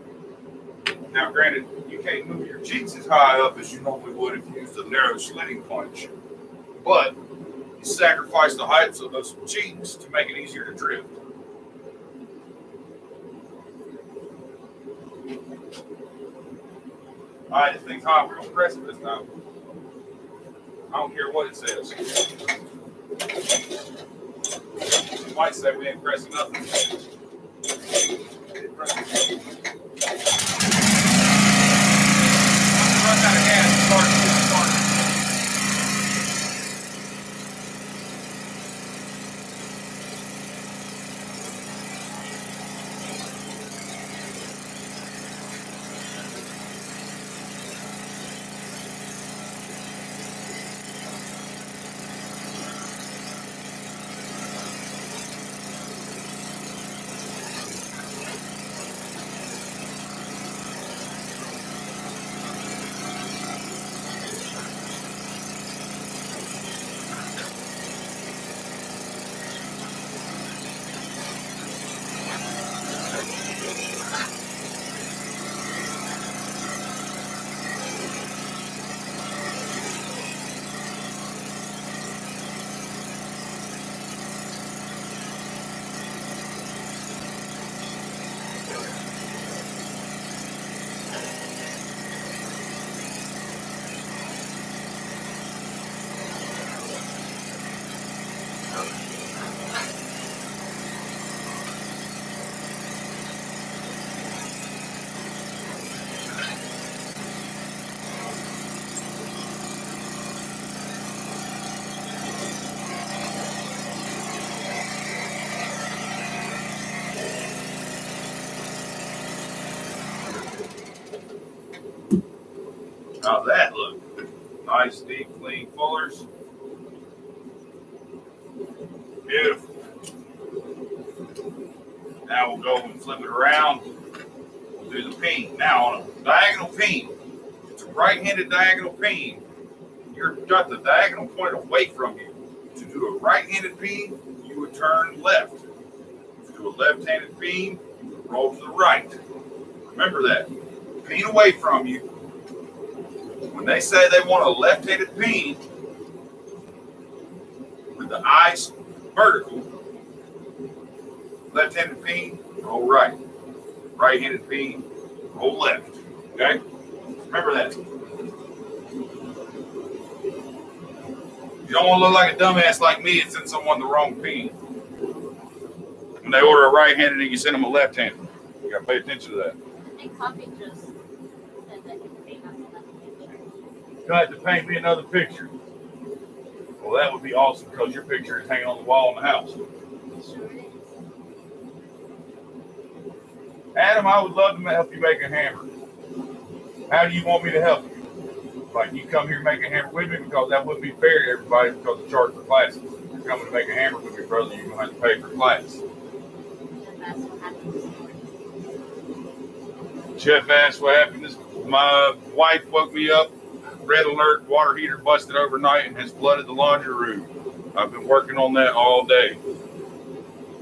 Now, granted, you can't move your cheeks as high up as you normally would if you used a narrow slitting punch. But you sacrifice the heights of those cheeks to make it easier to drift. All right, this thing's hot. We're going to press it this time. I don't care what it says. It might say we ain't pressing nothing. Run out of gas. Start. How's that look? Nice, deep, clean fullers. Beautiful. Now we'll go and flip it around. We'll do the peen. Now on a diagonal peen, it's a right-handed diagonal peen. You've got the diagonal point away from you. To do a right-handed peen, you would turn left. To do a left-handed peen, you would roll to the right. Remember that. Peen away from you. When they say they want a left-handed peen with the eyes vertical, left-handed peen, roll right. Right-handed peen, roll left. Okay? Remember that. You don't want to look like a dumbass like me and send someone the wrong peen. When they order a right-handed and you send them a left-handed. You got to pay attention to that. I think Coffee just said that you paint us another picture. You'll have to paint me another picture. Well, that would be awesome because your picture is hanging on the wall in the house. Sure it is. Adam, I would love to help you make a hammer. How do you want me to help you? Like, you come here and make a hammer with me because that wouldn't be fair to everybody because of charge for classes. If you're coming to make a hammer with me, brother, you're going to have to pay for class. And that's what Chef asked what happened. My wife woke me up. Red alert, water heater busted overnight and has flooded the laundry room. I've been working on that all day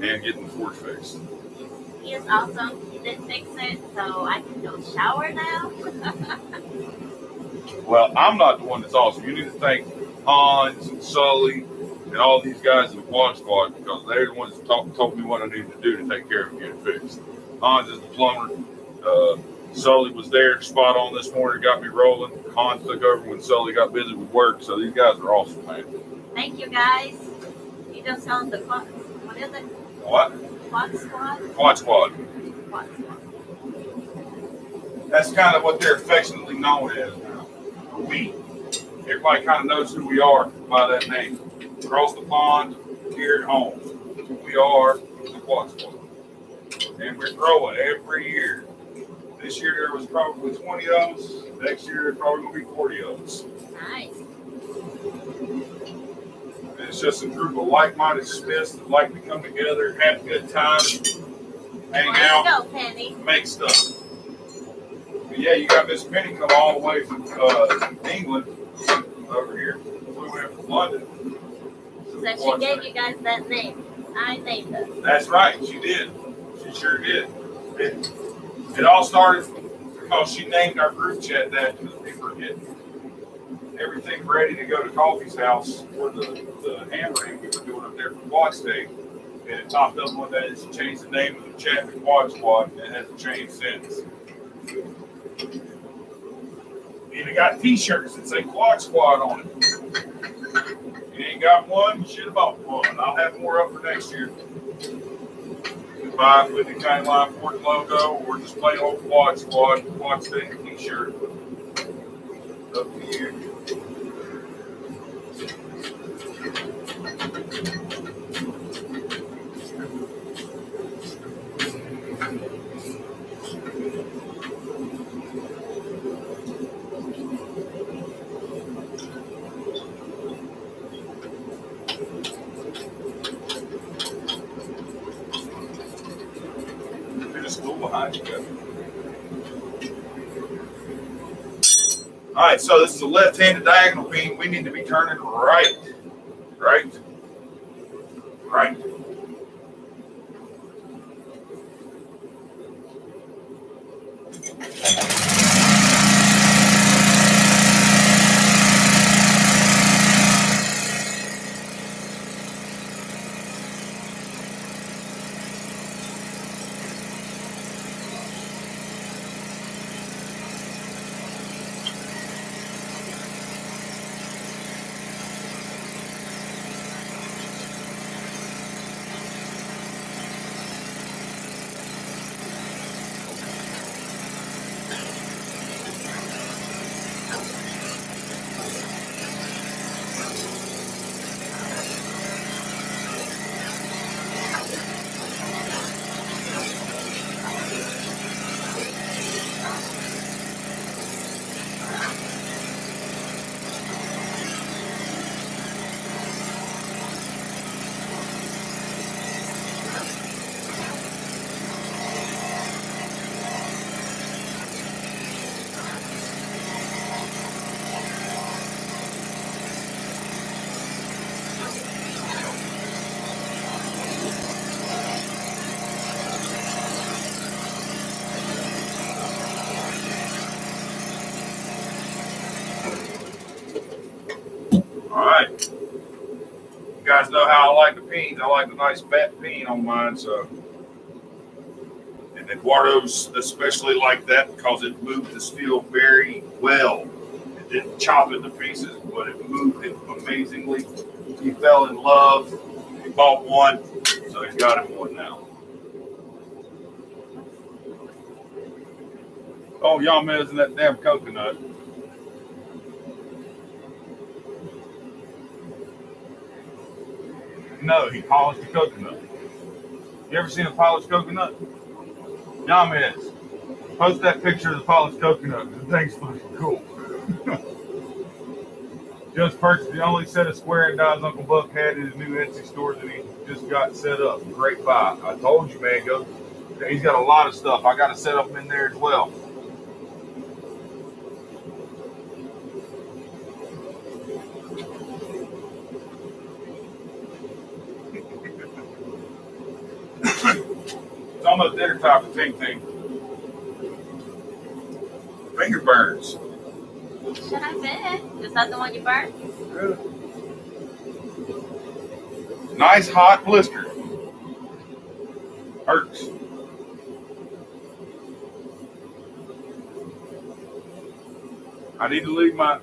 and getting the force fixed. He is awesome. He did fix it, so I can go shower now. Well, I'm not the one that's awesome. You need to thank Hans and Sully and all these guys in the Quad Squad because they're the ones that told me what I needed to do to take care of it and get it fixed. Hans is the plumber. Sully was there spot on this morning, got me rolling. Hans took over when Sully got busy with work, so these guys are awesome, man. Thank you, guys. You just sound the quad. What is it? What? Quad Squad? Quad Squad. Quad Squad. That's kind of what they're affectionately known as now. We. Everybody kind of knows who we are by that name. Across the pond, here at home. We are the Quad Squad. And we're growing every year. This year there was probably 20 of us. Next year there's probably going to be 40 of us. Nice. And it's just a group of like-minded Smiths that like to come together, have a good time, hang out, There you go, Penny. make stuff. But yeah, you got Miss Penny come all the way from England over here. We went from London. She said she gave you guys that name. I named it. That's right, she did. She sure did. It all started because she named our group chat that because we were getting everything ready to go to Coffee's house for the hammering we were doing up there for Quad State. And it topped up one day. She changed the name of the chat to Quad Squad, and it hasn't changed since. Even got t-shirts that say Quad Squad on it. You ain't got one, you should have bought one. I'll have more up for next year. Buy it with the County Line Ford logo or just plain old Quad Squad, Quad State t-shirt. Up to you. All right, so this is a left-handed diagonal beam. We need to be turning right. All right. You guys know how I like the peens. I like the nice fat peen on mine, so. And Eduardo's especially like that because it moved the steel very well. It didn't chop into pieces, but it moved it amazingly. He fell in love. He bought one, so he's got him one now. Oh, y'all messing that damn coconut. No, he polished the coconut. You ever seen a polished coconut? Yamez, post that picture of the polished coconut. The thing's fucking cool. Just purchased the only set of square and dies Uncle Buck had in his new Etsy store that he just got set up. Great buy. I told you, man, He's got a lot of stuff. I got to set up in there as well. It's almost dinner time for Ting Ting. Finger burns. Should I bet? Is that the one you burned? Nice hot blister. Hurts. I need to leave my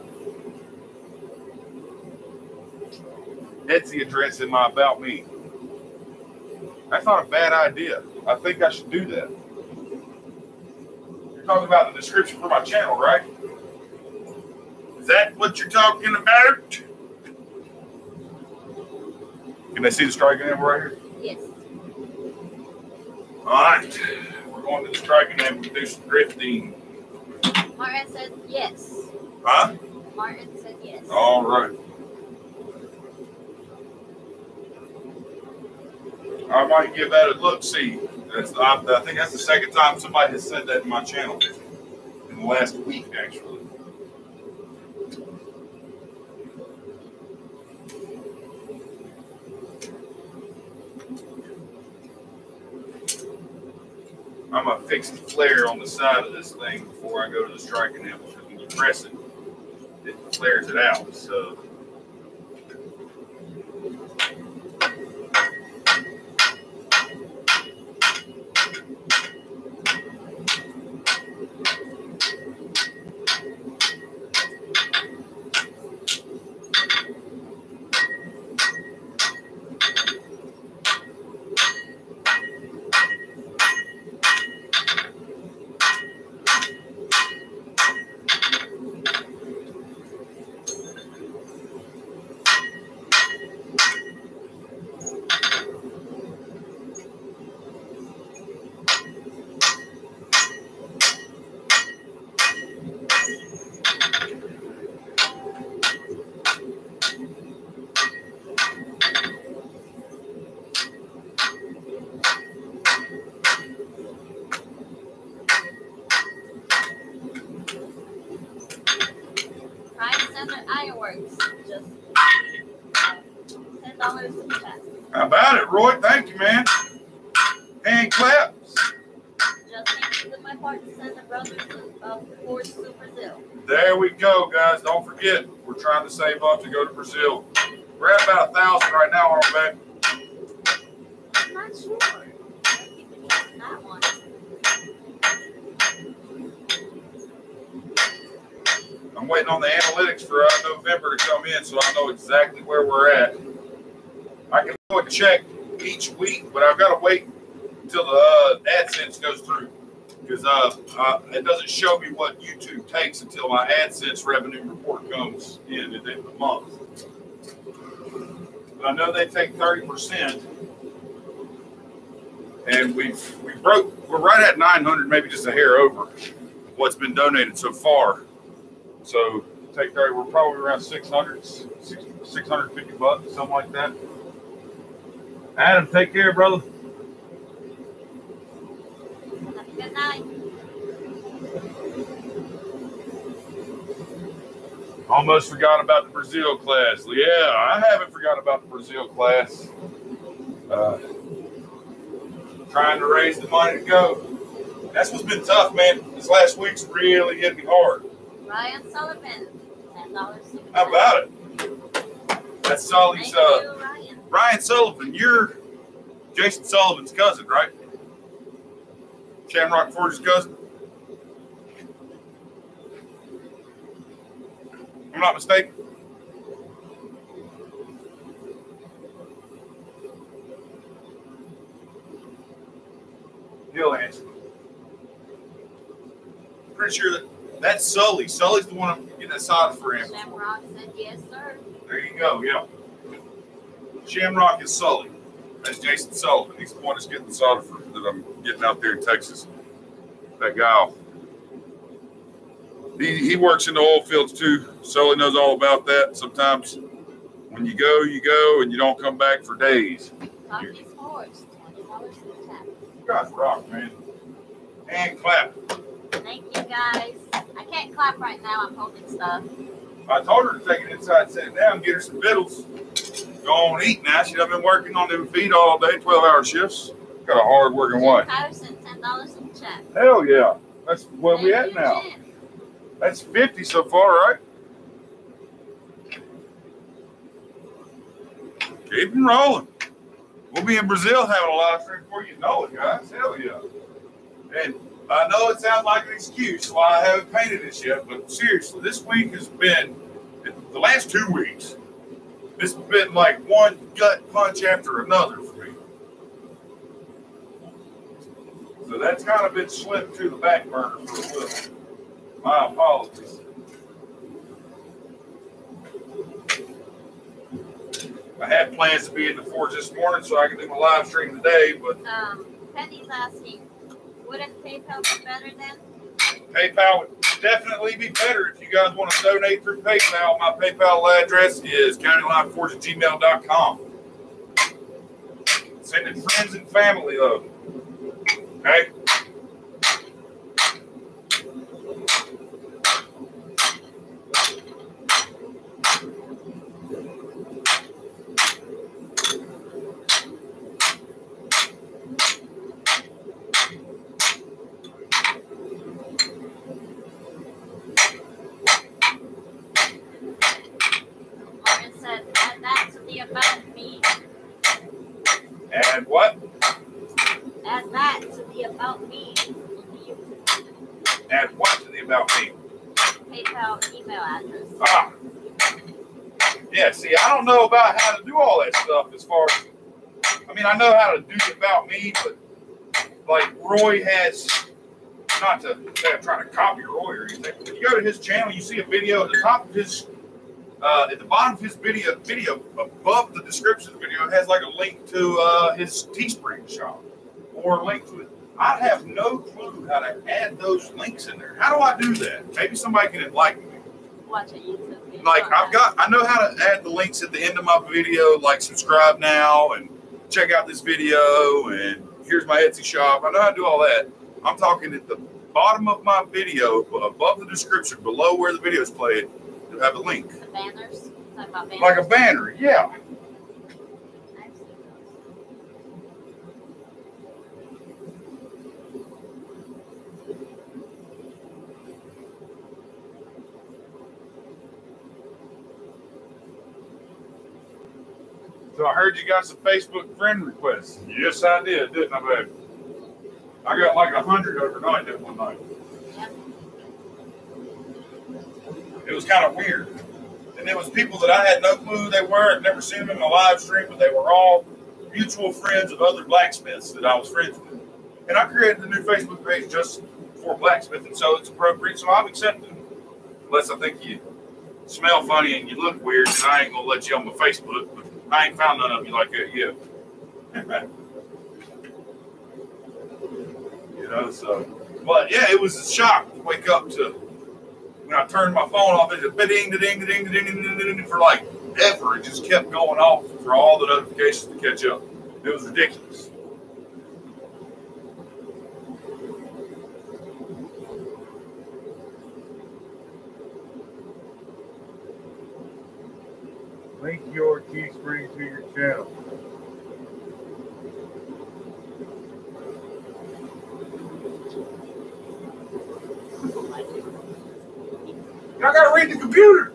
Etsy address in my About Me. That's not a bad idea. I think I should do that. You're talking about the description for my channel, right? Is that what you're talking about? Can they see the striking anvil right here? Yes. All right. We're going to the striking anvil to do some drifting. Martin said yes. Huh? Martin said yes. All right. I might give that a look. See, I think that's the second time somebody has said that in my channel in the last week, actually. I'm going to fix the flare on the side of this thing before I go to the striking anvil, because when you press it, it flares it out. So. How about it, Roy? Thank you, man. Hand claps. Just need to do my part to send the brothers of Force to Brazil. There we go, guys. Don't forget, we're trying to save up to go to Brazil. We're at about 1,000 right now, aren't we, babe? I'm not sure. That one. I'm waiting on the analytics for November to come in, so I know exactly where we're at. I can go and check each week, but I've got to wait until the AdSense goes through, because it doesn't show me what YouTube takes until my AdSense revenue report comes in at the end of the month. But I know they take 30%, and we're right at 900, maybe just a hair over what's been donated so far. So take 30, we're probably around 600, 650 bucks, something like that. Adam, take care, brother. Have a good night. Almost forgot about the Brazil class. Yeah, I haven't forgot about the Brazil class. Trying to raise the money to go. That's what's been tough, man. This last week's really hit me hard. Ryan Sullivan, $10. How about it? That's Sully's, Ryan Sullivan. You're Jason Sullivan's cousin, right? Shamrock Forge's cousin? I'm not mistaken. He'll answer. Pretty sure that's Sully. Sully's the one getting that soda for him. Shamrock said yes, sir. There you go, yeah. Shamrock is Sully. That's Jason Sullivan. He's the one that's getting the soda for that I'm getting out there in Texas. That guy. He works in the oil fields too. Sully knows all about that. Sometimes when you go, and you don't come back for days. Coffee Sports, $20 for tap. guys rock, man. And clap. Thank you guys. I can't clap right now. I'm holding stuff. I told her to take it inside, sit down, get her some vittles. Go on eat now. She's been working on them feet all day, 12-hour shifts. Got a hard working wife. Patterson, $10 in check. Hell yeah. That's where we Thank at you, now. Jen. That's 50 so far, right? Keep them rolling. We'll be in Brazil having a live stream before you know it, guys. Hell yeah. And I know it sounds like an excuse why I haven't painted this yet, but seriously, this week has been, the last 2 weeks, this has been like one gut punch after another for me. So that's kind of been slipped to the back burner for a little. My apologies. I had plans to be in the forge this morning so I could do my live stream today, but Penny's asking, wouldn't PayPal be better then? PayPal would definitely be better if you guys want to donate through PayPal. My PayPal address is countylineforge@gmail.com. Send it friends and family, though. Okay? Lauren said, add that to the about me. And what? Add that to the about me. And what to the about me? PayPal email address. Ah. Yeah, see, I don't know about how to do all that stuff as far as, I mean, I know how to do the about me, but like Roy has, not to say I'm trying to copy Roy or anything, but you go to his channel, you see a video at the top of his, at the bottom of his video above the description of the video, it has like a link to his Teespring shop or a link to it. I have no clue how to add those links in there. How do I do that? Maybe somebody can enlighten me. Watch a YouTube video. Like I know how to add the links at the end of my video, like subscribe now and check out this video and here's my Etsy shop. I know how to do all that. I'm talking at the bottom of my video, above the description, below where the video is played, to have a link. The banners. Talk about banners. Like a banner, yeah. I've seen those. So I heard you got some Facebook friend requests. Yes, I did, didn't I, babe? I got like 100 overnight that one night. Yep. It was kind of weird. And there was people that I had no clue who they were. I'd never seen them in a live stream, but they were all mutual friends of other blacksmiths that I was friends with. And I created the new Facebook page just for blacksmithing, so it's appropriate. So I've accepted them. Unless I think you smell funny and you look weird, and I ain't going to let you on my Facebook. But I ain't found none of you like that yet. You know, so. But yeah, it was a shock to wake up to when I turned my phone off. It just ding, ding, ding, ding, ding, ding, for like ever. It just kept going off for all the notifications to catch up. It was ridiculous. Link your Teespring to your channel. I gotta read the computer.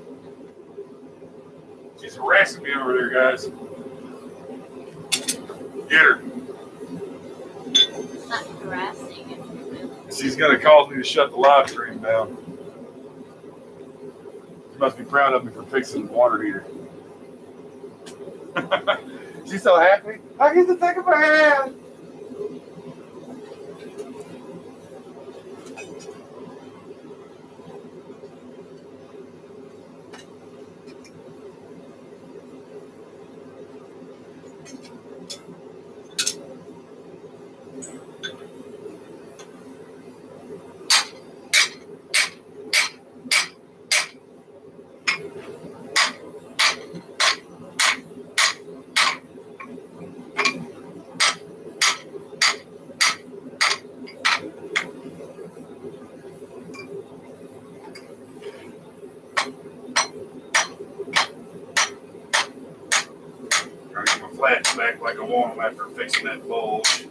She's harassing me over there, guys. Get her. It's not harassing. She's gonna cause me to shut the live stream down. She must be proud of me for fixing the water heater. She's so happy. I get to take a bath. slats back like I want them after fixing that bulge.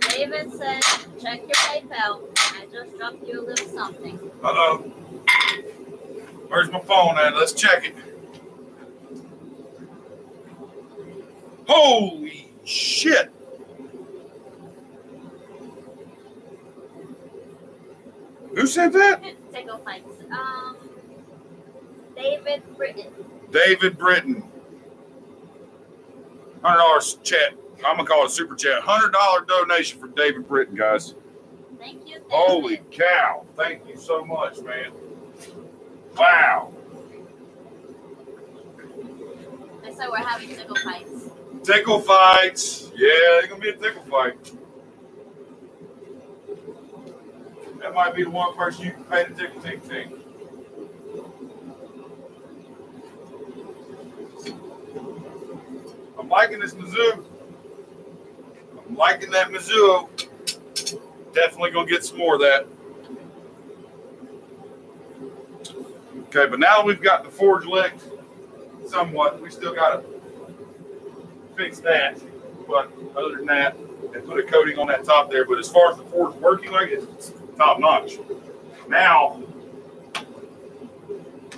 David said, check your PayPal. I just dropped you a little something. Uh-oh. Where's my phone at? Let's check it. Holy shit. Who said that? Tickle fights. David Britton. David Britton. $100 chat. I'm going to call it a super chat. $100 donation from David Britton, guys. Thank you, David. Holy cow. Thank you so much, man. Wow. I said we're having tickle fights. Tickle fights. Yeah, there's going to be a tickle fight. That might be the one person you can pay the tickle thing. I'm liking this Mizzou. I'm liking that Mizzou. Definitely going to get some more of that. Okay, but now that we've got the forge licked somewhat, we still got to fix that. But other than that, and put a coating on that top there. But as far as the forge working like it, it's top notch. Now,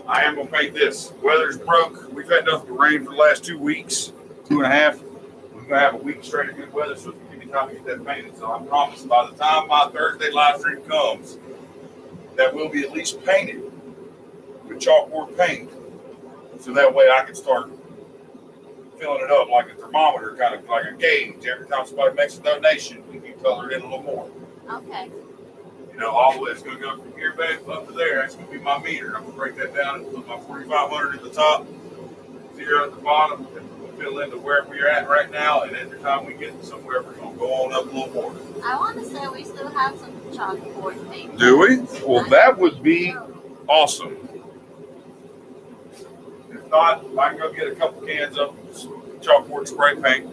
I am going to paint this. Weather's broke. We've had nothing but rain for the last 2 weeks, 2.5. We're going to have a week straight of good weather, so it's going to give me time to get that painted. So I promise by the time my Thursday live stream comes, that will be at least painted with chalkboard paint. So that way I can start filling it up like a thermometer, kind of like a gauge. Every time somebody makes a donation, we can color it in a little more. Okay. You know, all the way it's going to go from here back up to there. That's going to be my meter. I'm going to break that down and put my 4,500 at the top, 0 at the bottom, and we'll fill into where we're at right now. And every time we get somewhere, we're going to go on up a little more. I want to say we still have some chalkboard paper. Do we? Well, that would be awesome. If not, I can go get a couple cans of chalkboard spray paint.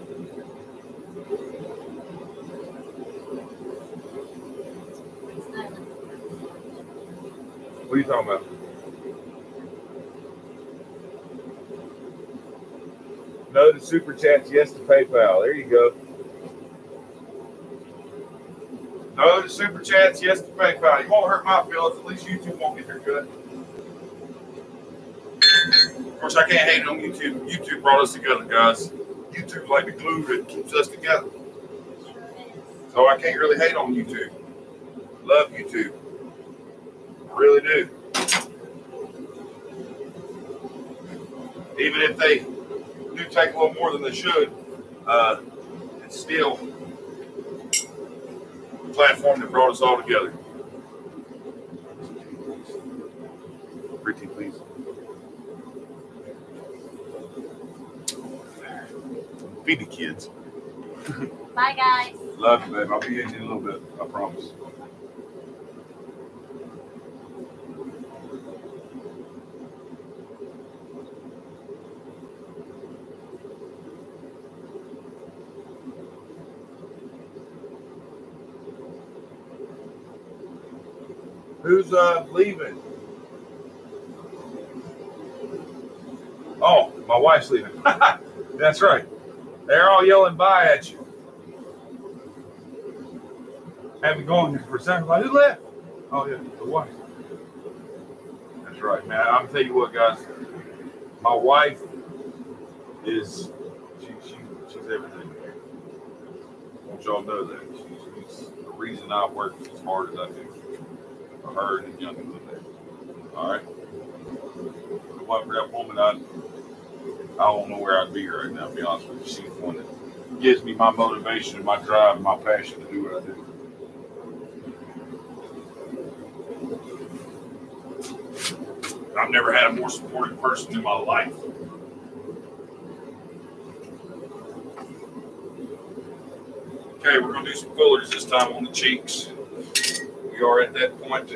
What are you talking about? No to super chats, yes to PayPal. There you go. No to super chats, yes to PayPal. You won't hurt my feelings. At least YouTube won't get their cut. Of course, I can't hate on YouTube. YouTube brought us together, guys. YouTube's like the glue that keeps us together. So I can't really hate on YouTube. Love YouTube. I really do. Even if they do take a little more than they should, it's still a platform that brought us all together. Pretty, please. Feed the kids. Bye, guys. Love you, babe. I'll be in a little bit. I promise. Who's leaving? Oh, my wife's leaving. That's right. They're all yelling bye at you. Haven't gone here for a second. Like, who left? Oh, yeah, the wife. That's right, man. I'm going to tell you what, guys. My wife is, she's everything. I want y'all to know that. She's the reason I work as hard as I do. For her and the young ones there. All right? If it wasn't for that woman, I don't know where I'd be right now, to be honest with you. She's the one that gives me my motivation and my drive and my passion to do what I do. I've never had a more supportive person in my life. Okay, we're going to do some fillers this time on the cheeks. We are at that point.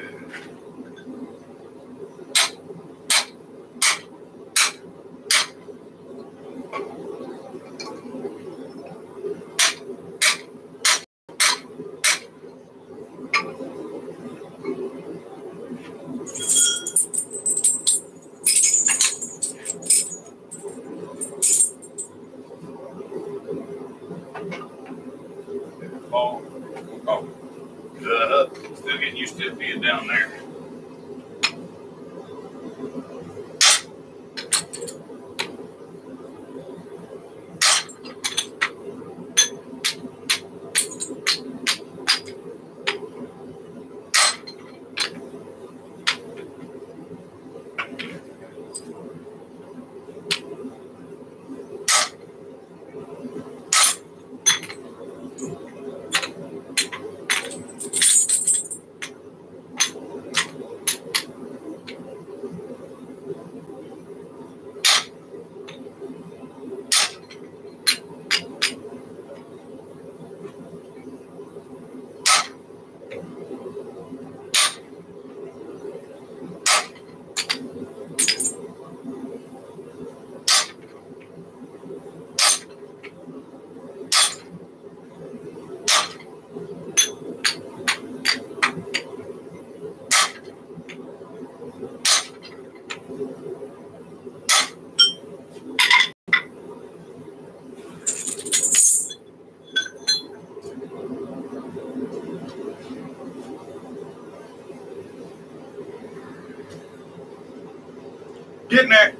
Getting there.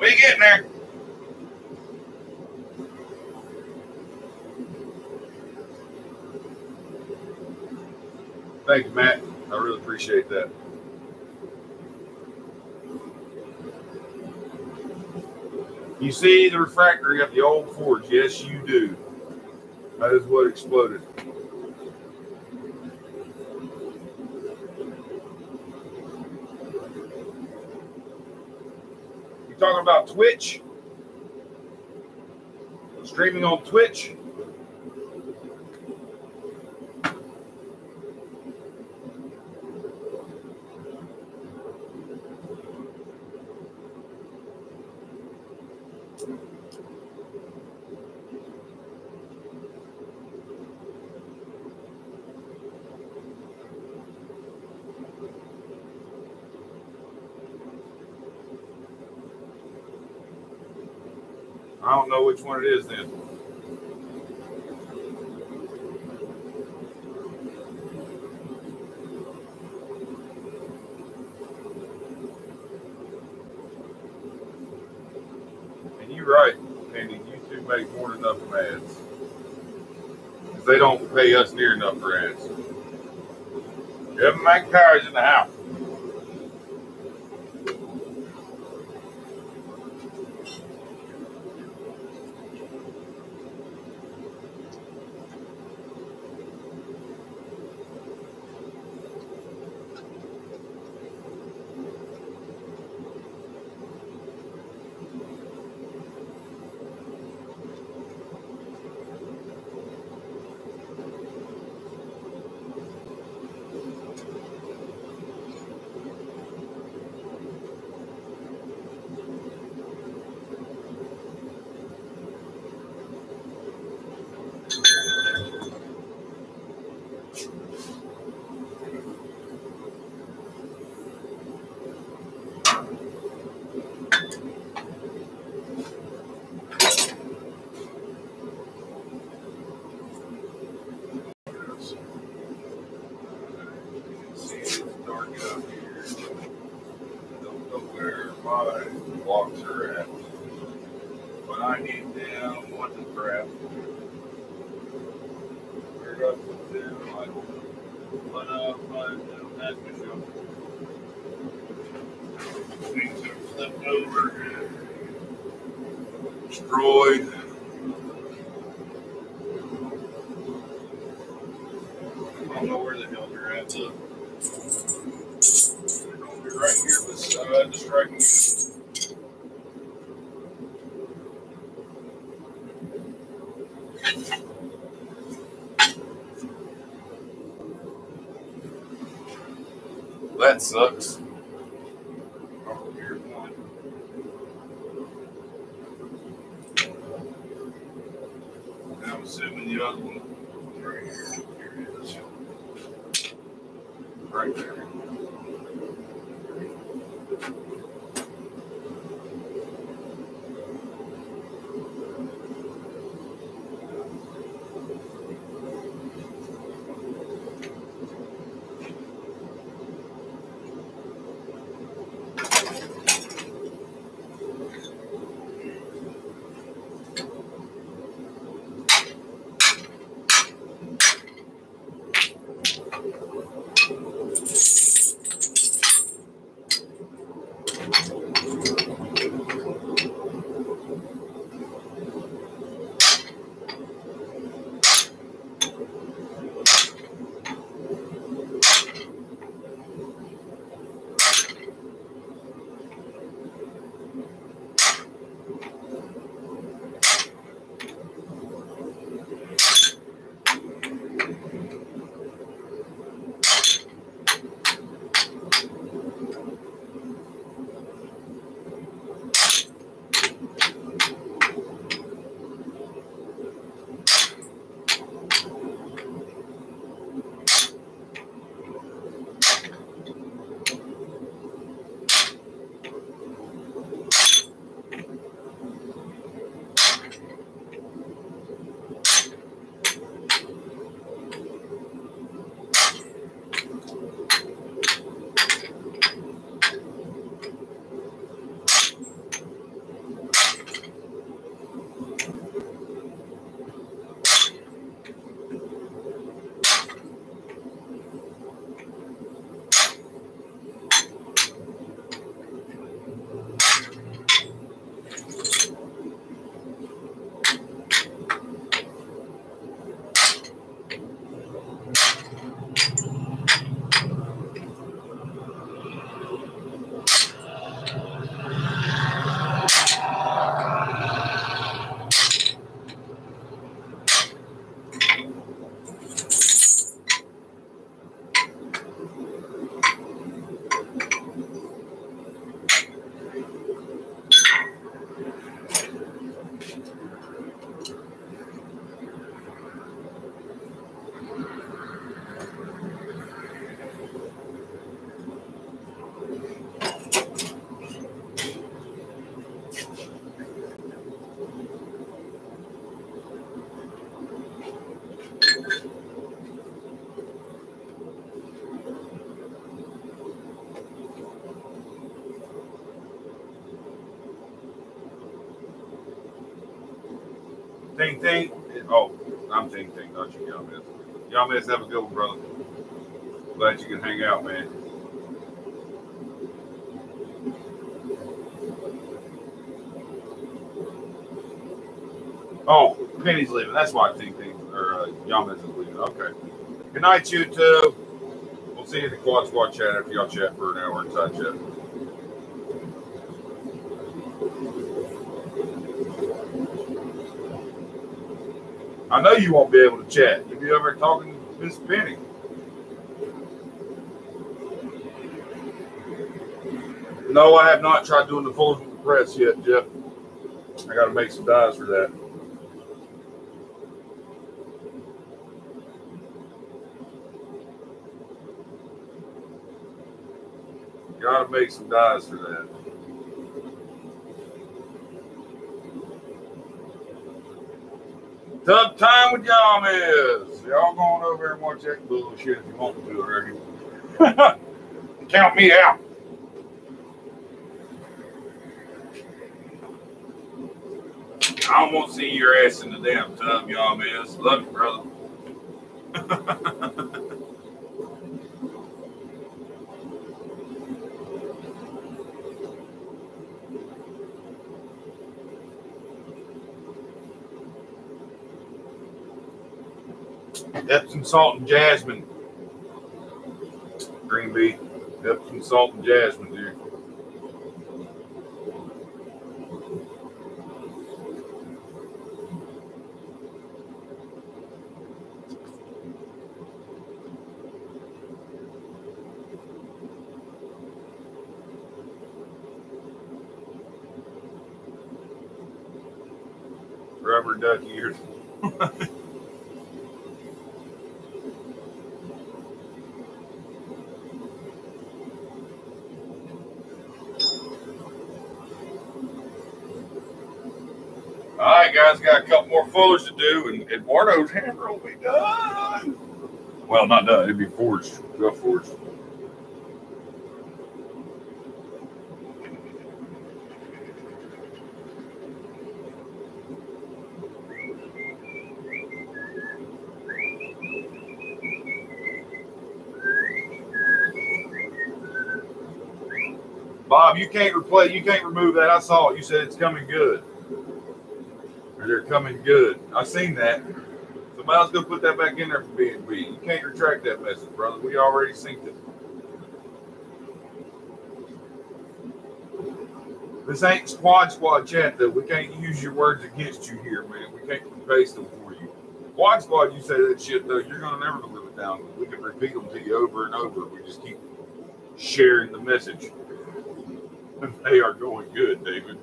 We getting there. Thank you, Matt. I really appreciate that. You see the refractory of the old Fords? Yes, you do. That is what exploded. You talking about Twitch? Streaming on Twitch? I don't know which one it is then. And you're right, Andy. YouTube make more than enough from ads. Because they don't pay us near enough for ads. Kevin McIntyre's in the house. Blocks are at. But I need them. What the crap? Where do I put them? Like, that's my show. Things are flipped over. Destroyed. I don't know where the hell they're at. Look. They're going to be right here beside the striking unit. That sucks. Oh, here's one. And I'm assuming the other one is right here. Here it is. Right there. Ting Ting. Oh, I'm Ting Ting, not you, Yamez. Yamez, have a good one, brother. Glad you can hang out, man. Oh, Penny's leaving. That's why Ting Ting or Yamez is leaving. Okay. Good night, YouTube. We'll see you in the Quad Squad chat after y'all chat for an hour inside chat. I know you won't be able to chat. If you ever talking to Miss Penny. No, I have not tried doing the full press yet, Jeff. I got to make some dies for that. Got to make some dies for that. Tough time with y'all is. Y'all going over there and watch that bullshit if you want to do it, Ricky. Count me out. I don't want to see your ass in the damn tub, y'all, man. Love you, brother. Epsom salt and jasmine. Green bean. Epsom salt and jasmine, dude. Rubber duck ears. All right, guys, got a couple more fullers to do, and Eduardo's hammer will be done. Well, not done. It'd be forged. Go forged. Bob, you can't replace. You can't remove that. I saw it. You said it's coming good. They're coming good. I seen that. Somebody else go put that back in there for B&B. You can't retract that message, brother. We already synced it. This ain't Squad chat, though. We can't use your words against you here, man. We can't paste them for you. Squad, you say that shit, though. You're going to never live it down. We can repeat them to you over and over. We just keep sharing the message. They are going good, David.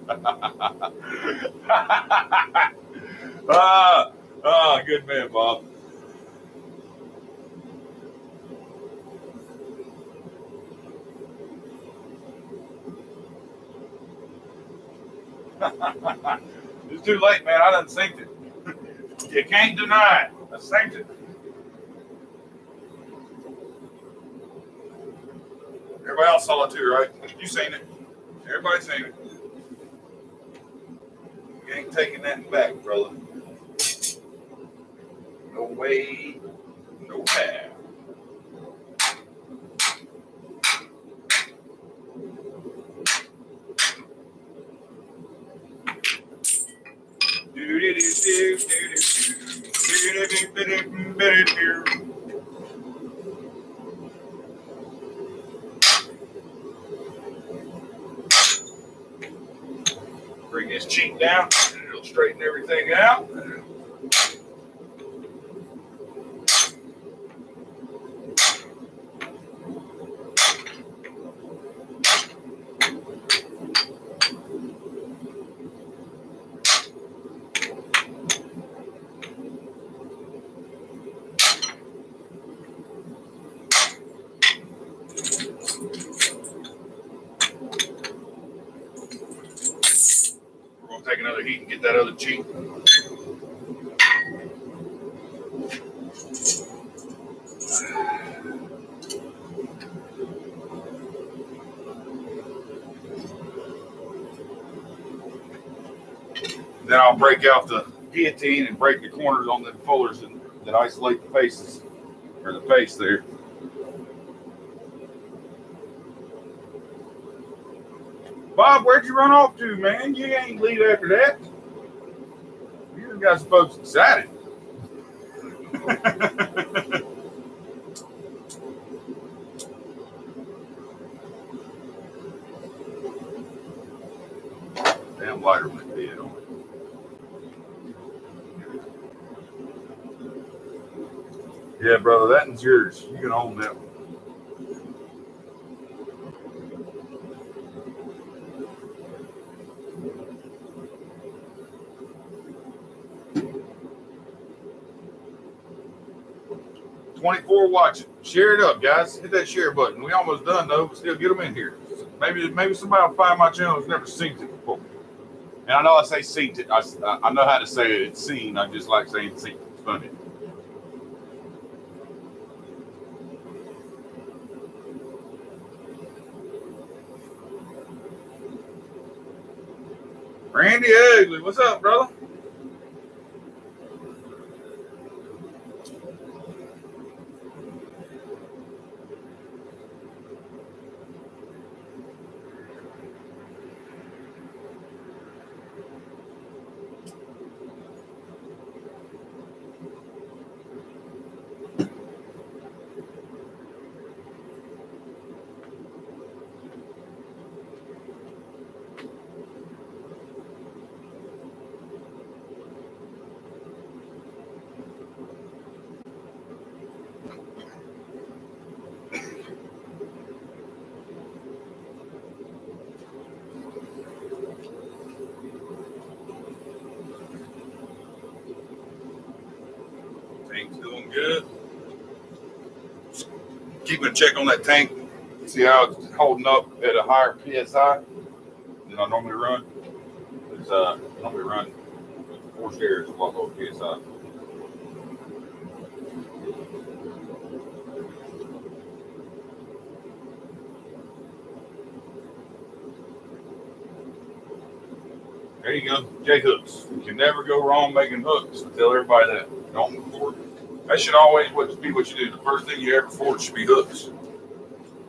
Good man, Bob. It's too late, man. I done synced it. You can't deny it. I synced it. Everybody else saw it too, right? You seen it. Everybody seen it. You ain't taking that back, brother. No way, no how. Bring this cheek down, and it'll straighten everything out. Take another heat and get that other cheek. Then I'll break out the guillotine and break the corners on the fullers that isolate the faces, or the face there. Bob, where'd you run off to, man? You ain't leave after that. You just got some folks excited. Damn lighter went dead on it. Yeah, brother, that one's yours. You can own that one. $24 watching. Share it up, guys. Hit that share button. We almost done though, but still get them in here. Maybe somebody will find my channel who's never seen it before. And I know I say seen it. I know how to say it. It's seen. I just like saying seen. It's funny. Randy Ugly, what's up, brother? Tank's doing good. Keeping a check on that tank. See how it's holding up at a higher PSI than I normally run. It's normally run forced air is a lot lower PSI. There you go. J-hooks. You can never go wrong making hooks. I tell everybody that. Don't move forward. That should always be what you do. The first thing you ever forge should be hooks.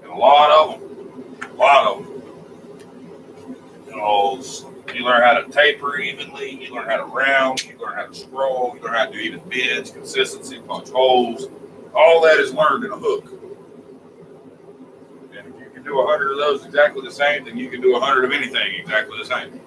And a lot of them. A lot of them. You learn how to taper evenly. You learn how to round. You learn how to scroll. You learn how to do even bends, consistency, punch holes. All that is learned in a hook. And if you can do 100 of those exactly the same, then you can do 100 of anything exactly the same.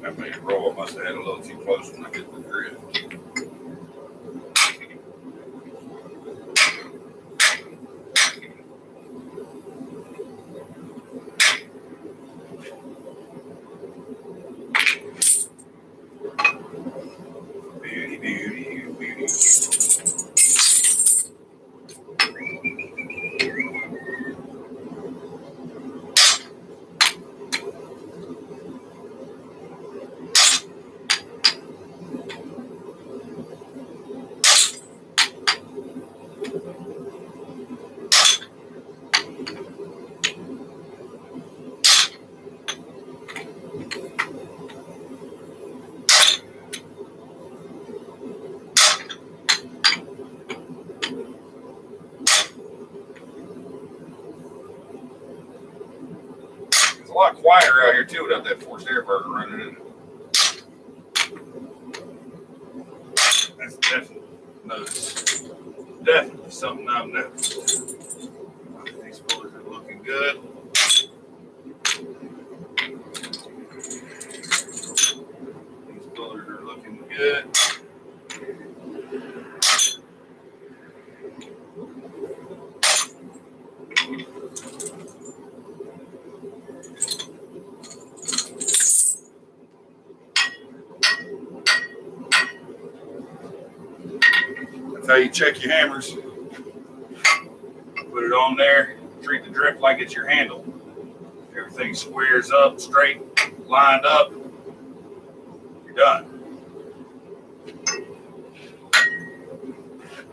That made it roll. I must have had a little too close when I hit the grid. Beauty, beauty, beauty. It's a lot quieter out here too without that forced air burger running in it. That's definitely noticed. Definitely something I've noticed. These spoilers are looking good. These spoilers are looking good. That's how you check your hammers. Put it on there. Treat the drift like it's your handle. Everything squares up, straight, lined up. You're done.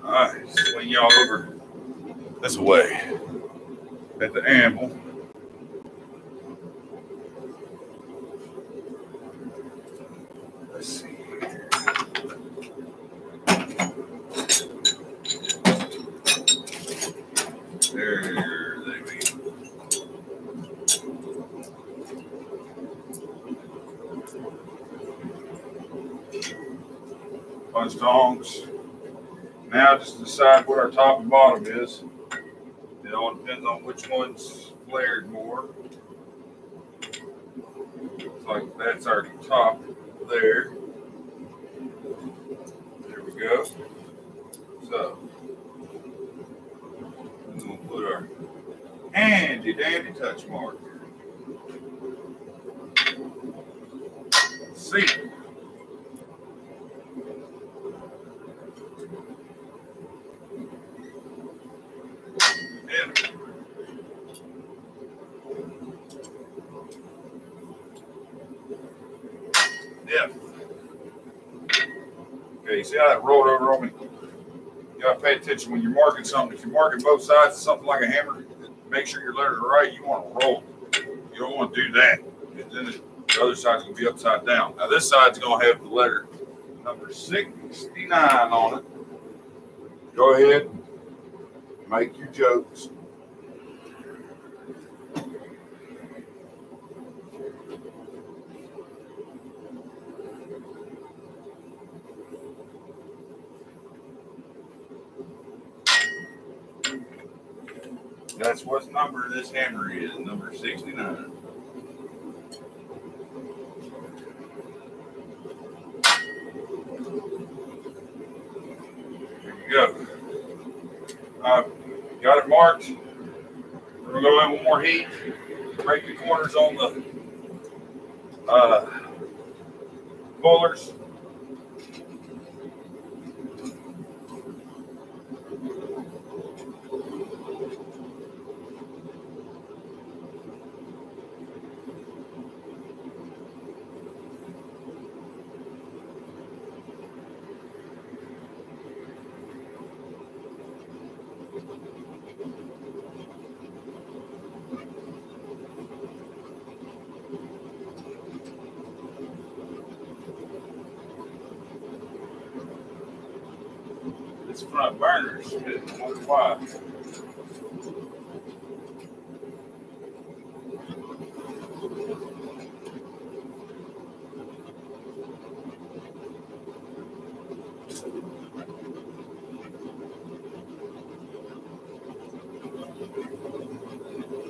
All right, swing y'all over this way at the anvil. Let's see here. There they be. Bunch of tongs. Now just decide what our top and bottom is. It all depends on which one's flared more. Looks like that's our top there. There we go. So we're going to put our handy dandy touch mark. See. Yeah. Yeah. Okay, you see how that rolled over on me? You gotta pay attention when you're marking something. If you're marking both sides of something like a hammer, make sure your letters are right. You want to roll. You don't want to do that. And then the other side's gonna be upside down. Now this side's gonna have the letter number 69 on it. Go ahead, make your jokes. That's what number this hammer is, number 69. There you go. Got it marked. We're going to go in one more heat. Break the corners on the pullers. This front burner is why.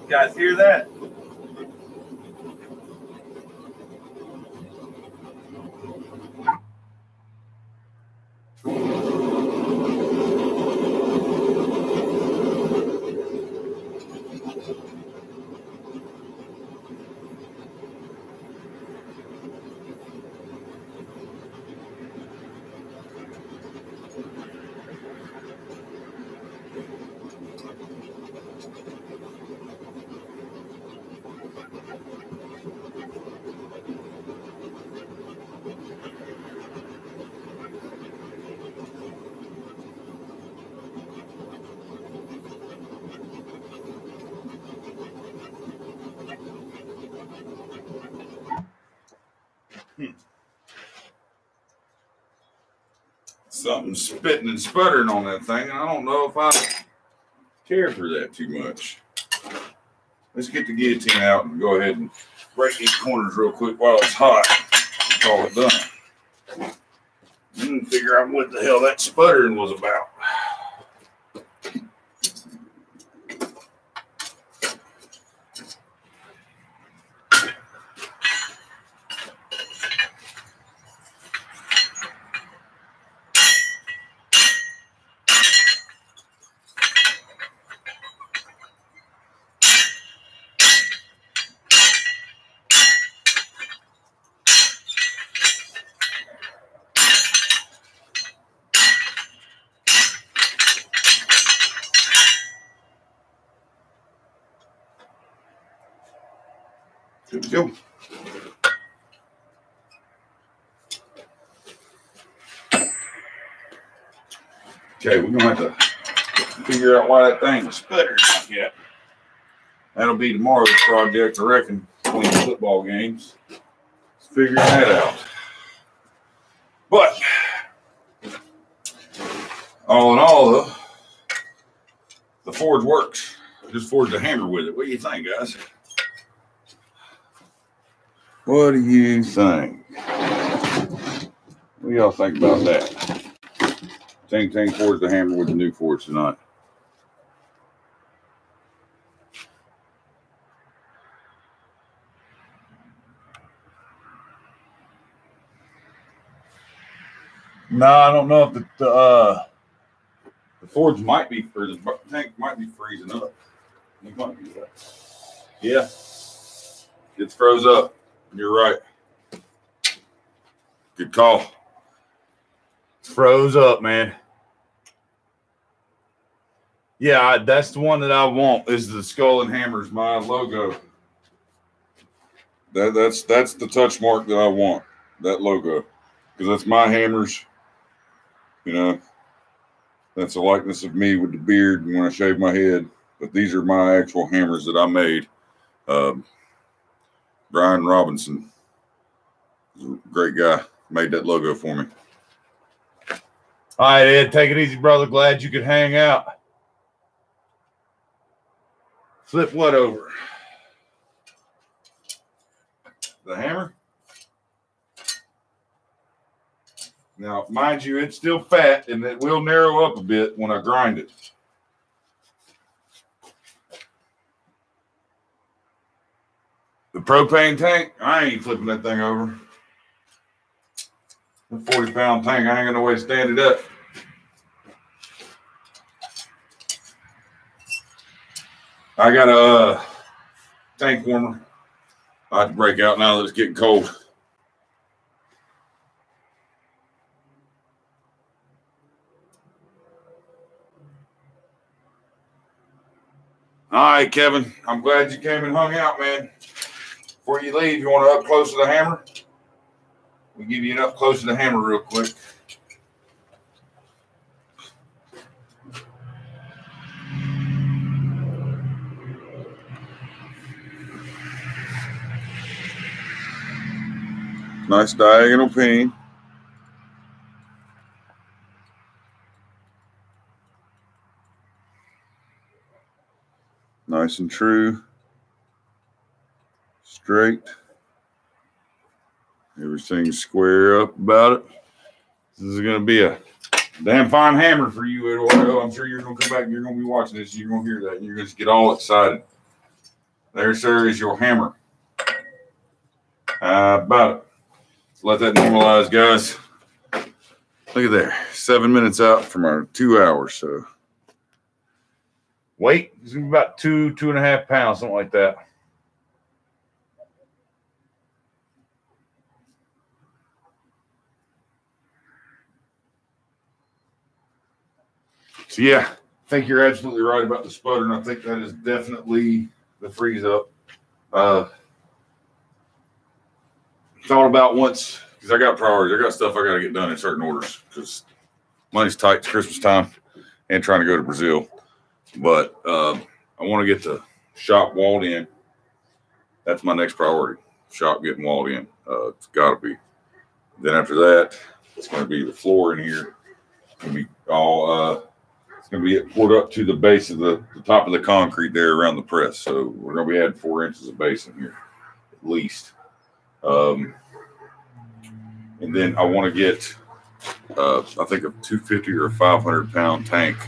You guys hear that? Something spitting and sputtering on that thing, and I don't know if I care for that too much. Let's get the guillotine out and go ahead and break these corners real quick while it's hot. Call it done. And figure out what the hell that sputtering was about. Good to go. Okay, we're gonna have to figure out why that thing was sputtering like that. That'll be tomorrow's project, I reckon, between football games. Let's figure that out. But all in all, though, the forge works. I just forged a hammer with it. What do you think, guys? What do you think? What do y'all think about that? Ting Ting forged the hammer with the new forge tonight. No, I don't know if the forge might be, or the tank might be freezing up. It might be that. Yeah, it's froze up. You're right. Good call. It's froze up, man. Yeah, that's the one that I want. Is the Skull and Hammers, my logo. That's the touch mark that I want. That logo, because that's my hammers. You know, that's a likeness of me with the beard and when I shave my head. But these are my actual hammers that I made. Brian Robinson, great guy, made that logo for me. All right, Ed, take it easy, brother. Glad you could hang out. Flip what over? The hammer? Now, mind you, it's still fat, and it will narrow up a bit when I grind it. The propane tank, I ain't flipping that thing over. The 40-pound tank, I ain't got no way to stand it up. I got a tank warmer. I have to break out now that it's getting cold. All right, Kevin. I'm glad you came and hung out, man. Before you leave, you want to up close to the hammer? We'll give you an up close to the hammer real quick. Nice diagonal peen. Nice and true. Straight. Everything's square up about it. This is going to be a damn fine hammer for you, Eduardo. I'm sure you're going to come back and you're going to be watching this. You're going to hear that. And you're going to get all excited. There, sir, is your hammer. About it. Let that normalize, guys. Look at there. 7 minutes out from our 2 hours. So weight is going to be about 2.5 pounds, something like that. So yeah, I think you're absolutely right about the sputter, and I think that is definitely the freeze up. Thought about once, because I got priorities. I got stuff I got to get done in certain orders because money's tight. It's Christmas time and trying to go to Brazil. But I want to get the shop walled in. That's my next priority. Shop getting walled in. It's got to be. Then after that, it's going to be the floor in here. It's going to be all it's going to be poured up to the base of the top of the concrete there around the press. So we're going to be adding 4 inches of base in here at least. And then I want to get, I think, a 250 or a 500-pound tank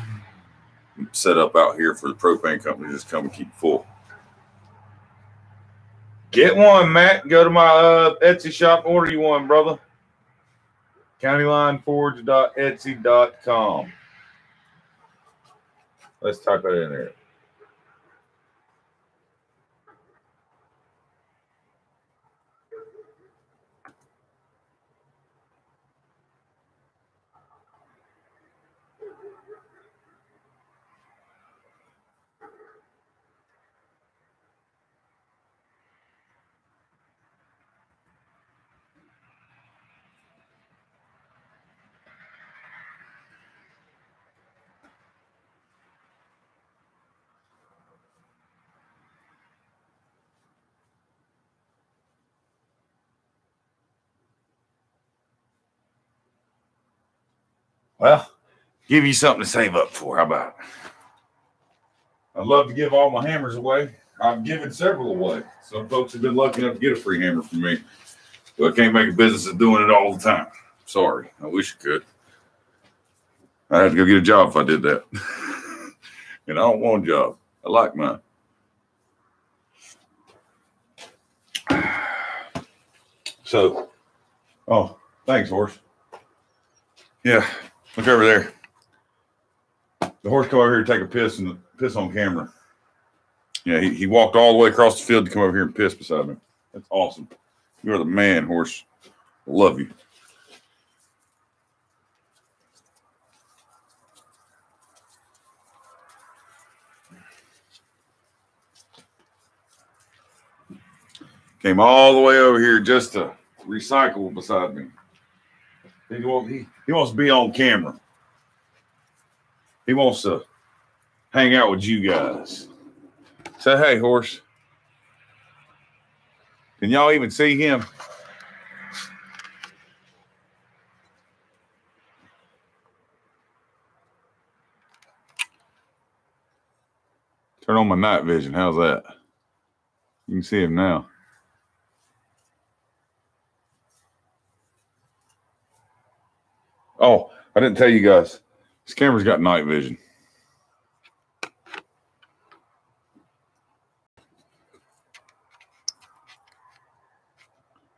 set up out here for the propane company to just come and keep full. Get one, Matt. Go to my Etsy shop. Order you one, brother. CountyLineForge.etsy.com. Let's type that in there. Well, give you something to save up for. How about it? I'd love to give all my hammers away. I've given several away. Some folks have been lucky enough to get a free hammer from me. But I can't make a business of doing it all the time. Sorry. I wish I could. I'd have to go get a job if I did that. And I don't want a job. I like mine. So, oh, thanks, horse. Yeah, look over there. The horse come over here to take a piss and piss on camera. Yeah, he walked all the way across the field to come over here and piss beside me. That's awesome. You're the man, horse. I love you. Came all the way over here just to recycle beside me. He wants to be on camera. He wants to hang out with you guys. Say, hey, horse. Can y'all even see him? Turn on my night vision. How's that? You can see him now. Oh, I didn't tell you guys. This camera's got night vision.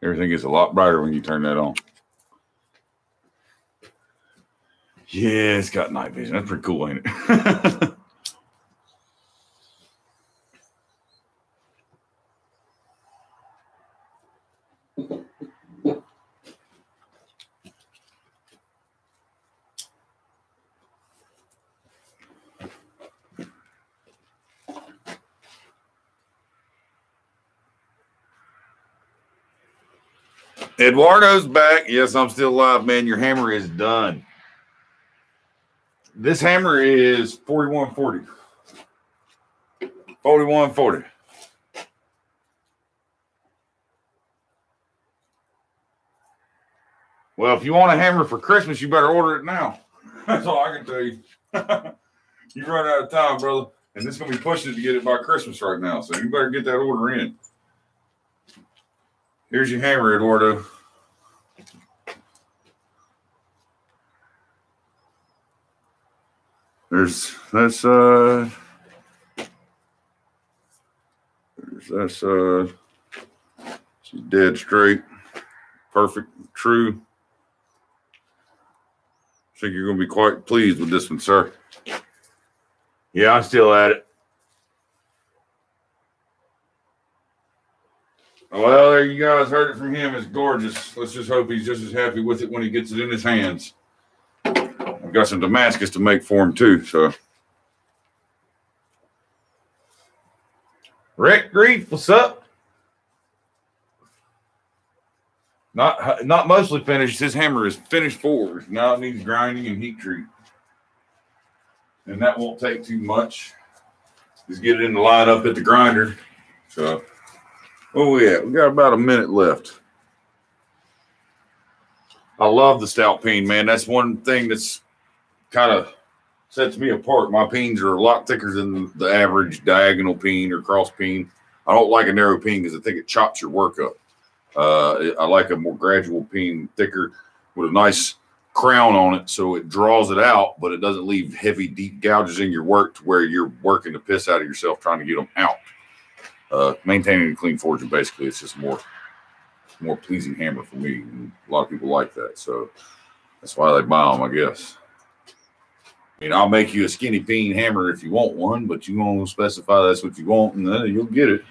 Everything gets a lot brighter when you turn that on. Yeah, it's got night vision. That's pretty cool, ain't it? Eduardo's back. Yes, I'm still alive, man. Your hammer is done. This hammer is 4140. 4140. Well, if you want a hammer for Christmas, you better order it now. That's all I can tell you. You run out of time, brother. And this is going to be pushing it to get it by Christmas right now. So you better get that order in. Here's your hammer, Eduardo. She's dead straight, perfect, true. I think you're going to be quite pleased with this one, sir. Yeah, I'm still at it. Well, there you guys heard it from him. It's gorgeous. Let's just hope he's just as happy with it when he gets it in his hands. I've got some Damascus to make for him too. So, Rick Grief, what's up? Not mostly finished. His hammer is finished forward. Now it needs grinding and heat treat, and that won't take too much. Just get it in the line up at the grinder. So. Oh, yeah, we got about a minute left. I love the stout peen, man. That's one thing that's kind of sets me apart. My peens are a lot thicker than the average diagonal peen or cross peen. I don't like a narrow peen because I think it chops your work up. I like a more gradual peen, thicker, with a nice crown on it so it draws it out, but it doesn't leave heavy, deep gouges in your work to where you're working the piss out of yourself trying to get them out. Maintaining a clean forging, basically, it's just more pleasing hammer for me. And a lot of people like that, so that's why they buy them, I guess. I mean, I'll make you a skinny peen hammer if you want one, but you won't specify that's what you want, and then you'll get it.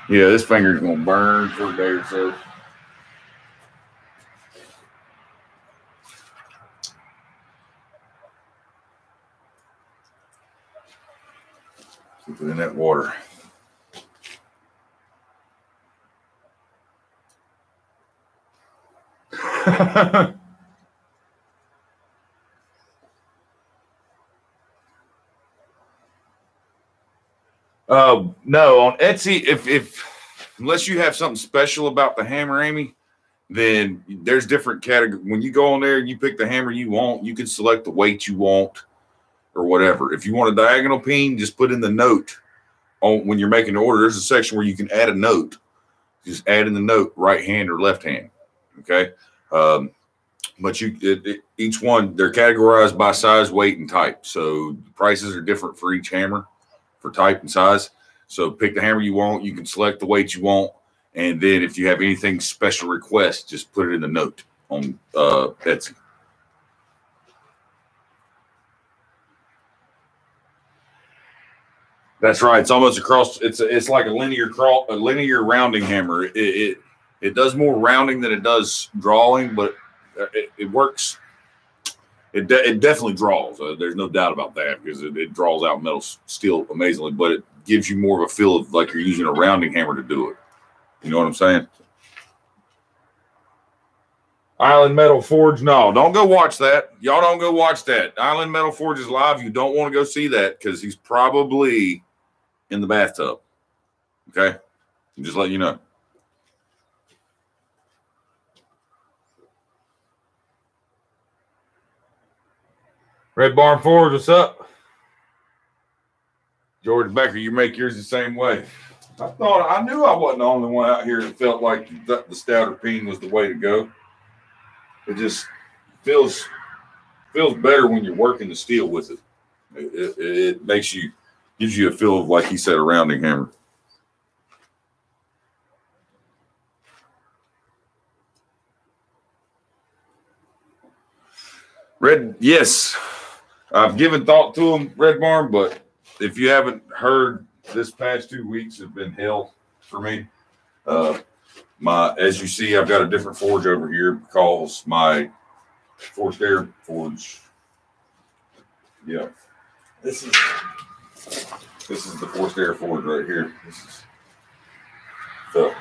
Yeah, this finger's gonna burn for a day or so. Put it in that water. No, on Etsy, if unless you have something special about the hammer, Amy, then there's different categories. When you go on there and you pick the hammer you want, you can select the weight you want or whatever. If you want a diagonal peen, just put in the note on when you're making the order. There's a section where you can add a note. Just add in the note, right hand or left hand. Okay. But each one, they're categorized by size, weight, and type. So the prices are different for each hammer for type and size. So pick the hammer you want. You can select the weight you want. And then if you have anything special request, just put it in the note on Etsy. That's right. It's almost across. It's like a linear rounding hammer. It does more rounding than it does drawing, but it works. It definitely draws. There's no doubt about that because it draws out metal steel amazingly, but it gives you more of a feel of like you're using a rounding hammer to do it. You know what I'm saying? Island Metal Forge. No, don't go watch that. Y'all don't go watch that. Island Metal Forge is live. You don't want to go see that because he's probably in the bathtub. Okay? Just let you know. Red Barn Forge, what's up? George Becker, you make yours the same way. I knew I wasn't the only one out here that felt like the Stouter peen was the way to go. It just feels better when you're working the steel with it. It gives you a feel of, like he said, a rounding hammer. Red, yes, I've given thought to them, Red Barn, but if you haven't heard, this past 2 weeks have been hell for me. As you see, I've got a different forge over here because my forced air forge. Yeah, this is the forced air forge right here. This is the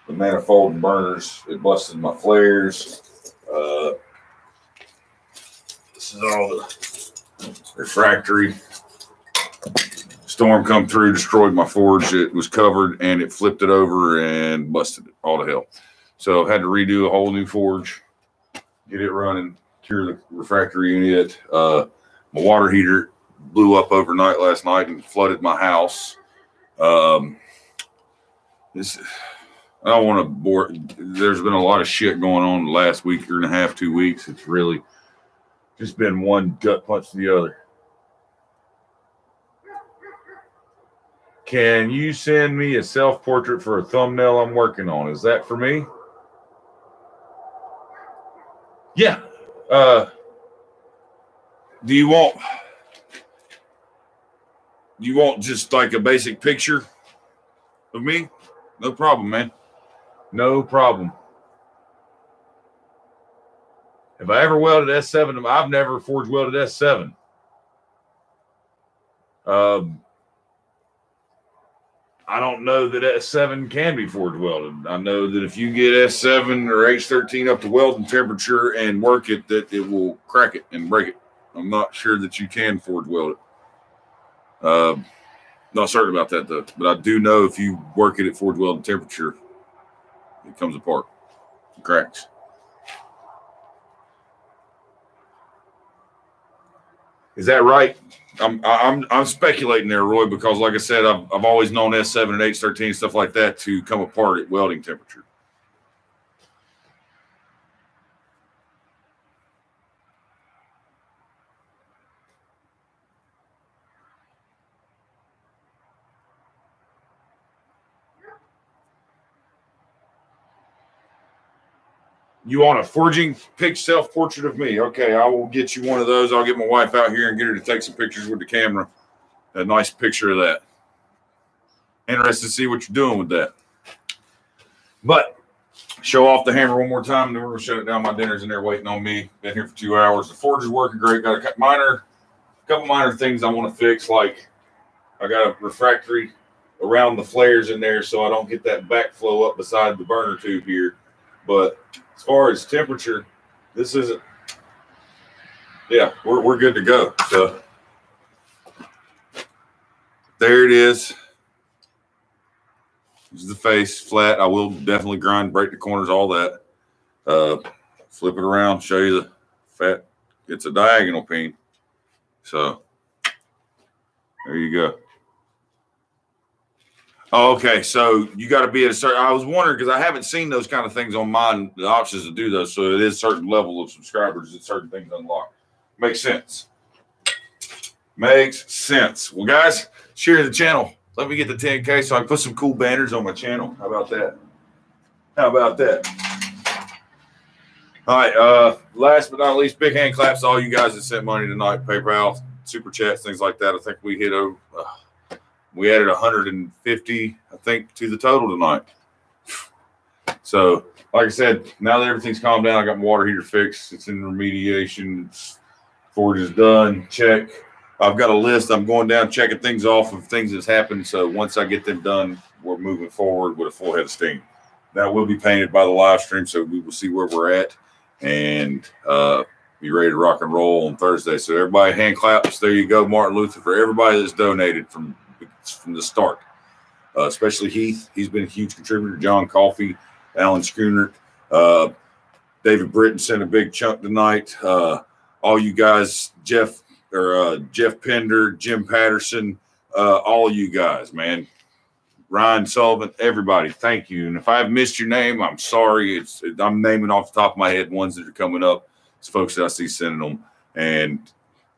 manifold and burners. It busted my flares. This is all the refractory. Storm come through, destroyed my forge. It was covered and it flipped it over and busted it all to hell. So I had to redo a whole new forge, get it running, cure the refractory unit. My water heater blew up overnight last night and flooded my house. I don't want to bore. There's been a lot of shit going on the last week and a half, 2 weeks. It's really just been one gut punch to the other. Can you send me a self-portrait for a thumbnail I'm working on? Is that for me? Yeah. Do you want just like a basic picture of me? No problem, man. No problem. Have I ever welded S7? I've never forge welded S7. I don't know that S7 can be forge welded. I know that if you get S7 or H13 up to welding temperature and work it, that it will crack it and break it. I'm not sure that you can forge weld it. Not certain about that though, but I do know if you work it at forge welding temperature, it comes apart, it cracks. Is that right? I'm speculating there, Roy, because like I said, I've always known S7 and H13 stuff like that to come apart at welding temperature. You want a forging self-portrait of me? Okay, I will get you one of those. I'll get my wife out here and get her to take some pictures with the camera. A nice picture of that. Interested to see what you're doing with that. But show off the hammer one more time, and then we're going to shut it down. My dinner's in there waiting on me. Been here for 2 hours. The forge is working great. Got a couple minor things I want to fix, like I got a refractory around the flares in there so I don't get that backflow up beside the burner tube here. But as far as temperature, this isn't. Yeah, we're good to go. So there it is. This is the face, flat. I will definitely grind, break the corners, all that. Flip it around, show you the fat. It's a diagonal peen. So there you go. Oh, okay, so you got to be at a certain. I was wondering because I haven't seen those kind of things on mine. The options to do those, so it is a certain level of subscribers that certain things unlock. Makes sense. Makes sense. Well, guys, share the channel. Let me get the 10K so I can put some cool banners on my channel. How about that? How about that? All right. Last but not least, big hand claps to all you guys that sent money tonight. PayPal, super chats, things like that. I think we hit over. We added 150, I think, to the total tonight. So, like I said, now that everything's calmed down, I got my water heater fixed. It's in remediation. Forge is done. Check. I've got a list. I'm going down, checking things off of things that's happened. So once I get them done, we're moving forward with a full head of steam. That will be painted by the live stream, so we will see where we're at and be ready to rock and roll on Thursday. So everybody, hand claps. There you go, Martin Luther, for everybody that's donated from the start, especially Heath. He's been a huge contributor. John Coffey, Alan Schooner, David Britton sent a big chunk tonight. All you guys, Jeff Pender, Jim Patterson, all you guys, man. Ryan Sullivan, everybody, thank you. And if I've missed your name, I'm sorry. I'm naming off the top of my head ones that are coming up. It's folks that I see sending them, and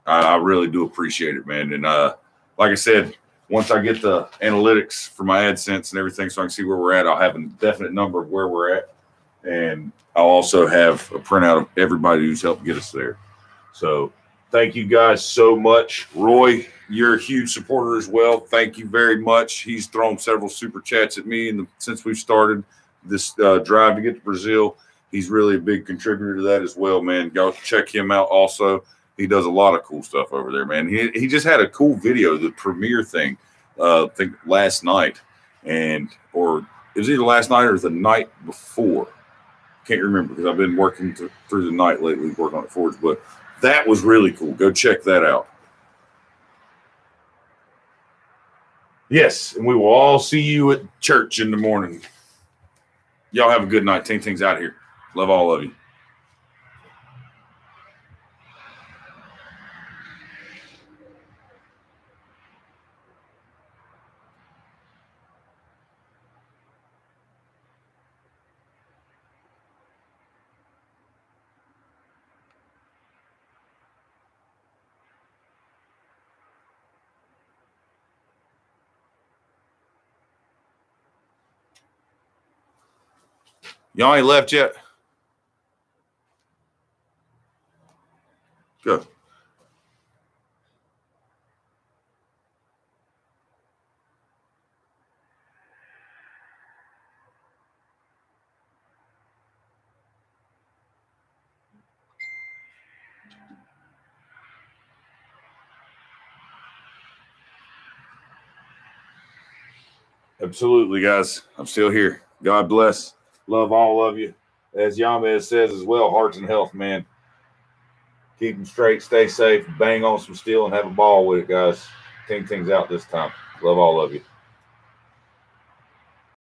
I really do appreciate it, man. And like I said, once I get the analytics for my AdSense and everything so I can see where we're at, I'll have a definite number of where we're at. And I'll also have a printout of everybody who's helped get us there. So thank you guys so much. Roy, you're a huge supporter as well. Thank you very much. He's thrown several super chats at me since we've started this drive to get to Brazil. He's really a big contributor to that as well, man. Go check him out also. He does a lot of cool stuff over there, man. He just had a cool video, the premiere thing, I think last night, or it was either last night or the night before. Can't remember because I've been working through the night lately, working on it Forge, but that was really cool. Go check that out. Yes, and we will all see you at church in the morning. Y'all have a good night. Ting-Ting's out here. Love all of you. Y'all ain't left yet? Good. Absolutely, guys. I'm still here. God bless. Love all of you. As Yamez says as well, hearts and health, man. Keep them straight, stay safe, bang on some steel, and have a ball with it, guys. Ting-Ting's out this time. Love all of you.